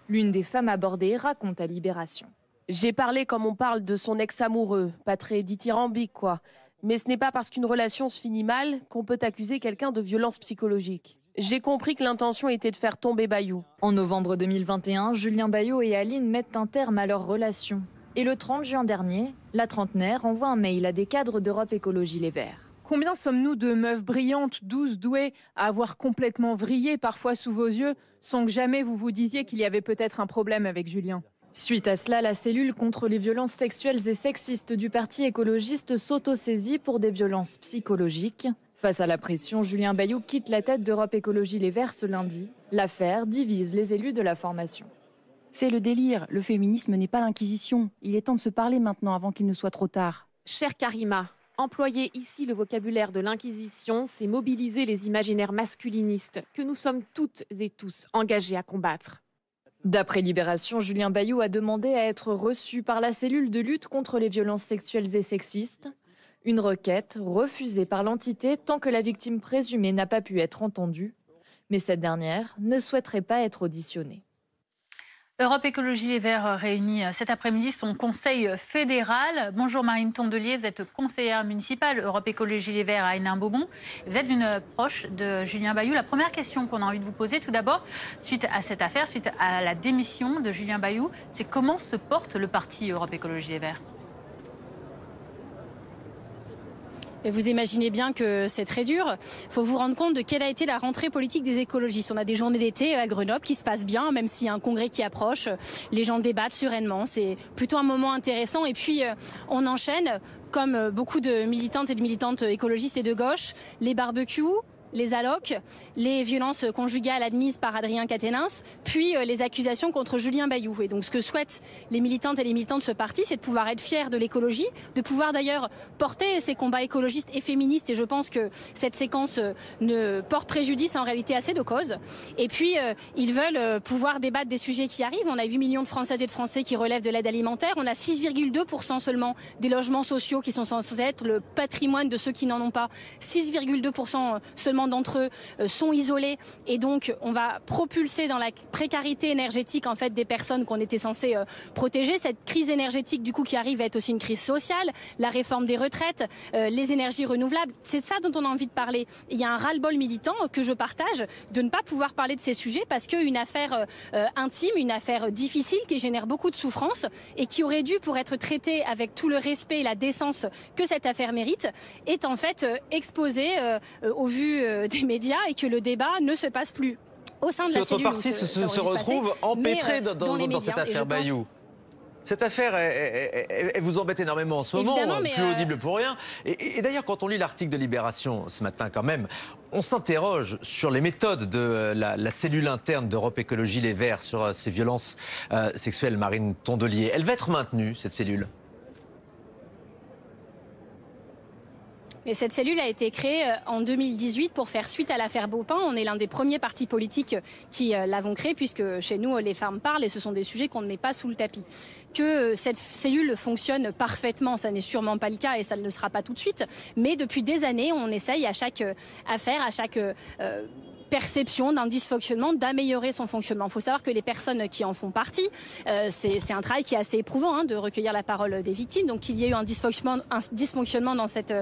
Speaker 3: L'une des femmes abordées raconte à Libération.
Speaker 11: J'ai parlé comme on parle de son ex-amoureux, pas très dithyrambique quoi. Mais ce n'est pas parce qu'une relation se finit mal qu'on peut accuser quelqu'un de violence psychologique. J'ai compris que l'intention était de faire tomber Bayou.
Speaker 3: En novembre 2021, Julien Bayou et Aline mettent un terme à leur relation. Et le 30 juin dernier, la trentenaire envoie un mail à des cadres d'Europe Écologie Les Verts.
Speaker 18: Combien sommes-nous de meufs brillantes, douces, douées, à avoir complètement vrillé parfois sous vos yeux, sans que jamais vous vous disiez qu'il y avait peut-être un problème avec Julien ?
Speaker 3: Suite à cela, la cellule contre les violences sexuelles et sexistes du parti écologiste s'auto-saisit pour des violences psychologiques. Face à la pression, Julien Bayou quitte la tête d'Europe Écologie Les Verts ce lundi. L'affaire divise les élus de la formation.
Speaker 20: C'est le délire. Le féminisme n'est pas l'inquisition. Il est temps de se parler maintenant avant qu'il ne soit trop tard.
Speaker 21: Chère Karima, employer ici le vocabulaire de l'inquisition, c'est mobiliser les imaginaires masculinistes que nous sommes toutes et tous engagés à combattre.
Speaker 3: D'après Libération, Julien Bayou a demandé à être reçu par la cellule de lutte contre les violences sexuelles et sexistes. Une requête refusée par l'entité tant que la victime présumée n'a pas pu être entendue. Mais cette dernière ne souhaiterait pas être auditionnée.
Speaker 8: Europe Écologie Les Verts réunit cet après-midi son conseil fédéral. Bonjour Marine Tondelier, vous êtes conseillère municipale Europe Écologie Les Verts à Hénin-Beaumont. Vous êtes une proche de Julien Bayou. La première question qu'on a envie de vous poser tout d'abord, suite à cette affaire, suite à la démission de Julien Bayou, c'est comment se porte le parti Europe Écologie Les Verts ?
Speaker 24: Et vous imaginez bien que c'est très dur. Il faut vous rendre compte de quelle a été la rentrée politique des écologistes. On a des journées d'été à Grenoble qui se passent bien, même s'il y a un congrès qui approche. Les gens débattent sereinement. C'est plutôt un moment intéressant. Et puis, on enchaîne, comme beaucoup de militantes et de militantes écologistes et de gauche, les barbecues, les allocs, les violences conjugales admises par Adrien Quatennens, puis les accusations contre Julien Bayou. Et donc ce que souhaitent les militantes et les militants de ce parti, c'est de pouvoir être fiers de l'écologie, de pouvoir d'ailleurs porter ces combats écologistes et féministes. Et je pense que cette séquence ne porte préjudice en réalité à ces deux causes. Et puis ils veulent pouvoir débattre des sujets qui arrivent. On a 8 millions de Françaises et de Français qui relèvent de l'aide alimentaire. On a 6,2% seulement des logements sociaux qui sont censés être le patrimoine de ceux qui n'en ont pas. 6,2% seulement d'entre eux sont isolés et donc on va propulser dans la précarité énergétique en fait des personnes qu'on était censé protéger. Cette crise énergétique du coup qui arrive va être aussi une crise sociale, la réforme des retraites, les énergies renouvelables, c'est ça dont on a envie de parler. Il y a un ras-le-bol militant que je partage de ne pas pouvoir parler de ces sujets parce qu'une affaire intime, une affaire difficile qui génère beaucoup de souffrance et qui aurait dû pour être traitée avec tout le respect et la décence que cette affaire mérite est en fait exposée au vu des médias et que le débat ne se passe plus au sein de la cellule.
Speaker 2: Votre parti se retrouve empêtré dans cette affaire Bayou. Cette affaire, elle vous embête énormément en ce moment, plus audible pour rien. Et d'ailleurs, quand on lit l'article de Libération ce matin quand même, on s'interroge sur les méthodes de la cellule interne d'Europe Écologie Les Verts sur ces violences sexuelles. Marine Tondelier, elle va être maintenue, cette cellule ?
Speaker 24: Et cette cellule a été créée en 2018 pour faire suite à l'affaire Baupin. On est l'un des premiers partis politiques qui l'avons créée, puisque chez nous, les femmes parlent et ce sont des sujets qu'on ne met pas sous le tapis. Que cette cellule fonctionne parfaitement, ça n'est sûrement pas le cas et ça ne le sera pas tout de suite. Mais depuis des années, on essaye à chaque affaire, à chaque perception d'un dysfonctionnement, d'améliorer son fonctionnement. Il faut savoir que les personnes qui en font partie, c'est un travail qui est assez éprouvant de recueillir la parole des victimes. Donc qu'il y ait eu un dysfonctionnement dans cette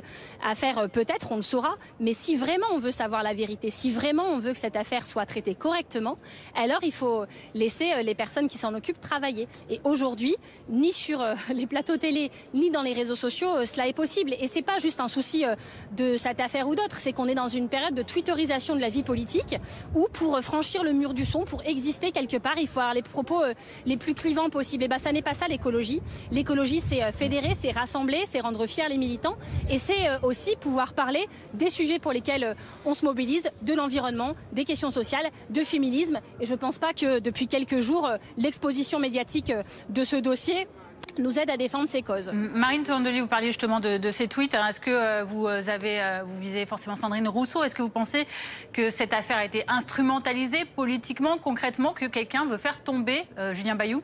Speaker 24: affaire, peut-être, on le saura. Mais si vraiment on veut savoir la vérité, si vraiment on veut que cette affaire soit traitée correctement, alors il faut laisser les personnes qui s'en occupent travailler. Et aujourd'hui, ni sur les plateaux télé, ni dans les réseaux sociaux, cela est possible. Et c'est pas juste un souci de cette affaire ou d'autres, c'est qu'on est dans une période de twitterisation de la vie politique où pour franchir le mur du son, pour exister quelque part, il faut avoir les propos les plus clivants possibles. Et ça n'est pas ça l'écologie. L'écologie, c'est fédérer, c'est rassembler, c'est rendre fiers les militants et c'est aussi pouvoir parler des sujets pour lesquels on se mobilise, de l'environnement, des questions sociales, de féminisme. Et je ne pense pas que depuis quelques jours, l'exposition médiatique de ce dossier nous aide à défendre ces causes.
Speaker 8: Marine Tourandely, vous parliez justement de ces tweets. Est-ce que vous visez forcément Sandrine Rousseau? Est-ce que vous pensez que cette affaire a été instrumentalisée politiquement, concrètement, que quelqu'un veut faire tomber Julien Bayou?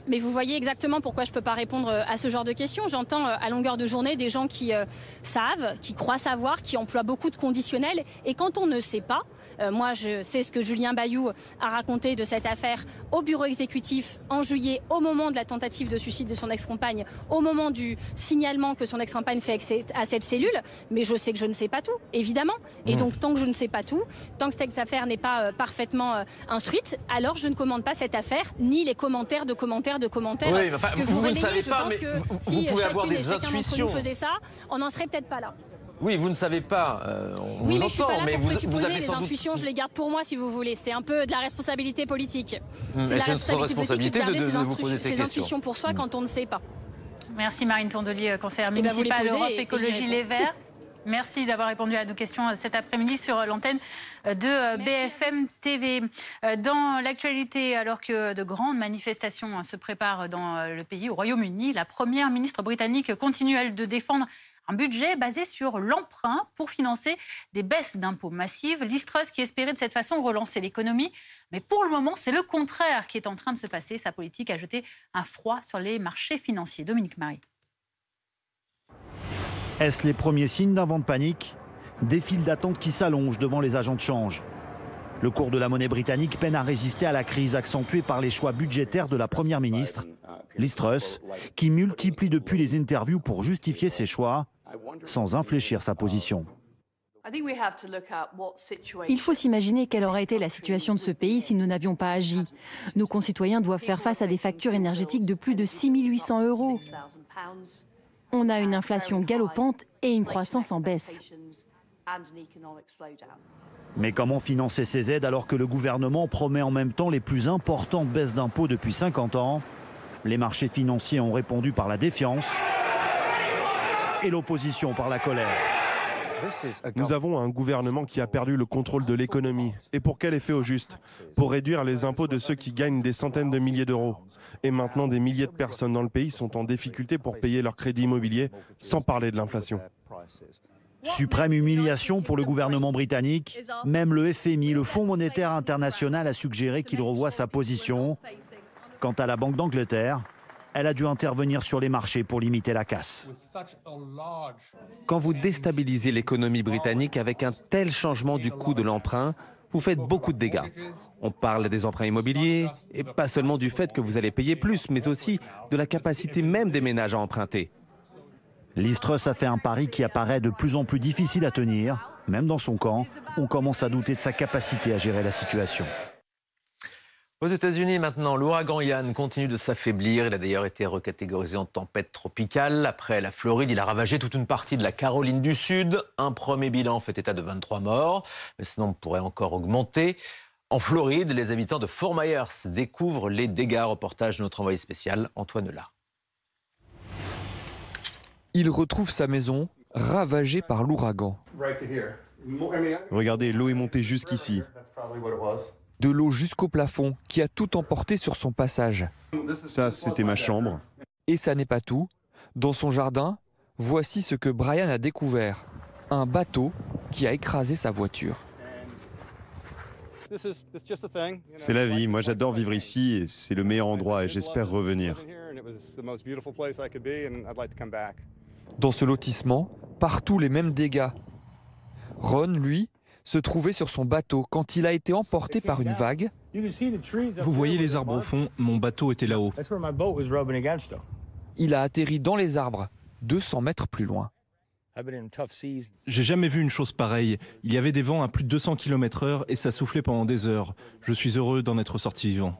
Speaker 24: Mais vous voyez exactement pourquoi je ne peux pas répondre à ce genre de questions. J'entends à longueur de journée des gens qui savent, qui croient savoir, qui emploient beaucoup de conditionnels. Et quand on ne sait pas, moi je sais ce que Julien Bayou a raconté de cette affaire au bureau exécutif en juillet, au moment de la tentative de suicide de son ex-compagne, au moment du signalement que son ex-compagne fait à cette cellule. Mais je sais que je ne sais pas tout, évidemment. Et donc tant que je ne sais pas tout, tant que cette affaire n'est pas parfaitement instruite, alors je ne commande pas cette affaire, ni les commentaires de commentaires
Speaker 2: oui, enfin,
Speaker 24: que vous relayez.
Speaker 2: ne savez
Speaker 24: je
Speaker 2: pas,
Speaker 24: pense
Speaker 2: mais
Speaker 24: que
Speaker 2: vous
Speaker 24: si
Speaker 2: pouvez avoir
Speaker 24: chacune et
Speaker 2: des
Speaker 24: chacun d'entre
Speaker 2: intuitions.
Speaker 24: nous faisait ça, on n'en serait peut-être pas là.
Speaker 2: Oui, vous ne savez pas, on
Speaker 24: Oui,
Speaker 2: vous
Speaker 24: mais je suis pas
Speaker 2: entend,
Speaker 24: là
Speaker 2: mais
Speaker 24: pour
Speaker 2: vous
Speaker 24: présupposer
Speaker 2: avez
Speaker 24: les
Speaker 2: sans doute...
Speaker 24: intuitions, je les garde pour moi si vous voulez. C'est un peu de la responsabilité politique.
Speaker 2: Et
Speaker 24: C'est de la
Speaker 2: c'est notre responsabilité
Speaker 24: politique
Speaker 2: de
Speaker 24: garder
Speaker 2: vous poser ces
Speaker 24: ses
Speaker 2: questions.
Speaker 24: intuitions pour soi quand on ne sait pas.
Speaker 8: Merci Marine Tourandely, conseillère
Speaker 24: Eh ben, vous les
Speaker 8: municipale
Speaker 24: posez
Speaker 8: Europe
Speaker 24: et
Speaker 8: Écologie
Speaker 24: j'y
Speaker 8: Les
Speaker 24: réponds.
Speaker 8: Verts. Merci d'avoir répondu à nos questions cet après-midi sur l'antenne de BFM TV. Dans l'actualité, alors que de grandes manifestations se préparent dans le pays, au Royaume-Uni, la première ministre britannique continue, elle, de défendre un budget basé sur l'emprunt pour financer des baisses d'impôts massives. Liz Truss qui espérait de cette façon relancer l'économie. Mais pour le moment, c'est le contraire qui est en train de se passer. Sa politique a jeté un froid sur les marchés financiers. Dominique Marie.
Speaker 4: Est-ce les premiers signes d'un vent de panique? Des files d'attente qui s'allongent devant les agents de change. Le cours de la monnaie britannique peine à résister à la crise accentuée par les choix budgétaires de la première ministre, Liz Truss, qui multiplie depuis les interviews pour justifier ses choix, sans infléchir sa position.
Speaker 20: Il faut s'imaginer quelle aurait été la situation de ce pays si nous n'avions pas agi. Nos concitoyens doivent faire face à des factures énergétiques de plus de 6 800 €. On a une inflation galopante et une croissance en baisse.
Speaker 4: Mais comment financer ces aides alors que le gouvernement promet en même temps les plus importantes baisses d'impôts depuis 50 ans? Les marchés financiers ont répondu par la défiance et l'opposition par la colère.
Speaker 6: Nous avons un gouvernement qui a perdu le contrôle de l'économie. Et pour quel effet au juste? Pour réduire les impôts de ceux qui gagnent des centaines de milliers d'euros. Et maintenant, des milliers de personnes dans le pays sont en difficulté pour payer leur crédit immobilier, sans parler de l'inflation.
Speaker 4: Suprême humiliation pour le gouvernement britannique. Même le FMI, le Fonds monétaire international, a suggéré qu'il revoie sa position. Quant à la Banque d'Angleterre, elle a dû intervenir sur les marchés pour limiter la casse.
Speaker 19: Quand vous déstabilisez l'économie britannique avec un tel changement du coût de l'emprunt, vous faites beaucoup de dégâts. On parle des emprunts immobiliers, et pas seulement du fait que vous allez payer plus, mais aussi de la capacité même des ménages à emprunter.
Speaker 4: Liz Truss a fait un pari qui apparaît de plus en plus difficile à tenir. Même dans son camp, on commence à douter de sa capacité à gérer la situation.
Speaker 2: Aux États-Unis maintenant, l'ouragan Ian continue de s'affaiblir. Il a d'ailleurs été recatégorisé en tempête tropicale. Après la Floride, il a ravagé toute une partie de la Caroline du Sud. Un premier bilan fait état de 23 morts, mais ce nombre pourrait encore augmenter. En Floride, les habitants de Fort Myers découvrent les dégâts. Reportage de notre envoyé spécial, Antoine Lard.
Speaker 22: Il retrouve sa maison ravagée par l'ouragan.
Speaker 10: Regardez, l'eau est montée jusqu'ici.
Speaker 22: De l'eau jusqu'au plafond qui a tout emporté sur son passage.
Speaker 10: Ça, c'était ma chambre.
Speaker 22: Et ça n'est pas tout. Dans son jardin, voici ce que Brian a découvert. Un bateau qui a écrasé sa voiture.
Speaker 10: C'est la vie, moi j'adore vivre ici et c'est le meilleur endroit et j'espère revenir.
Speaker 22: Dans ce lotissement, partout les mêmes dégâts. Ron, lui, se trouvait sur son bateau quand il a été emporté par une vague.
Speaker 5: Vous voyez les arbres au fond, mon bateau était là-haut.
Speaker 22: Il a atterri dans les arbres, 200 mètres plus loin.
Speaker 5: J'ai jamais vu une chose pareille. Il y avait des vents à plus de 200 km/h et ça soufflait pendant des heures. Je suis heureux d'en être sorti vivant.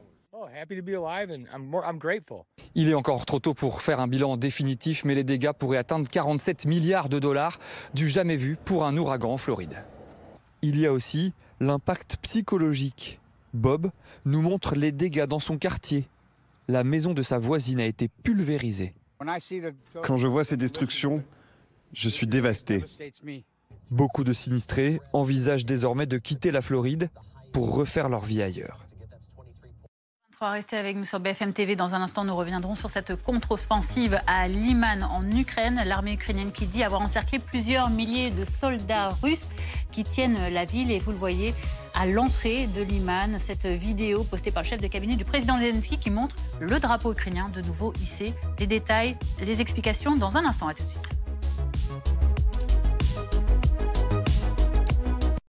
Speaker 7: Il est encore trop tôt pour faire un bilan définitif, mais les dégâts pourraient atteindre 47 milliards de dollars, du jamais vu pour un ouragan en Floride.
Speaker 22: Il y a aussi l'impact psychologique. Bob nous montre les dégâts dans son quartier. La maison de sa voisine a été pulvérisée.
Speaker 10: Quand je vois ces destructions, je suis dévasté.
Speaker 22: Beaucoup de sinistrés envisagent désormais de quitter la Floride pour refaire leur vie ailleurs.
Speaker 8: Restez avec nous sur BFM TV. Dans un instant, nous reviendrons sur cette contre-offensive à Liman en Ukraine. L'armée ukrainienne qui dit avoir encerclé plusieurs milliers de soldats russes qui tiennent la ville. Et vous le voyez à l'entrée de Liman, cette vidéo postée par le chef de cabinet du président Zelensky qui montre le drapeau ukrainien de nouveau hissé. Les détails, les explications dans un instant. À tout de suite.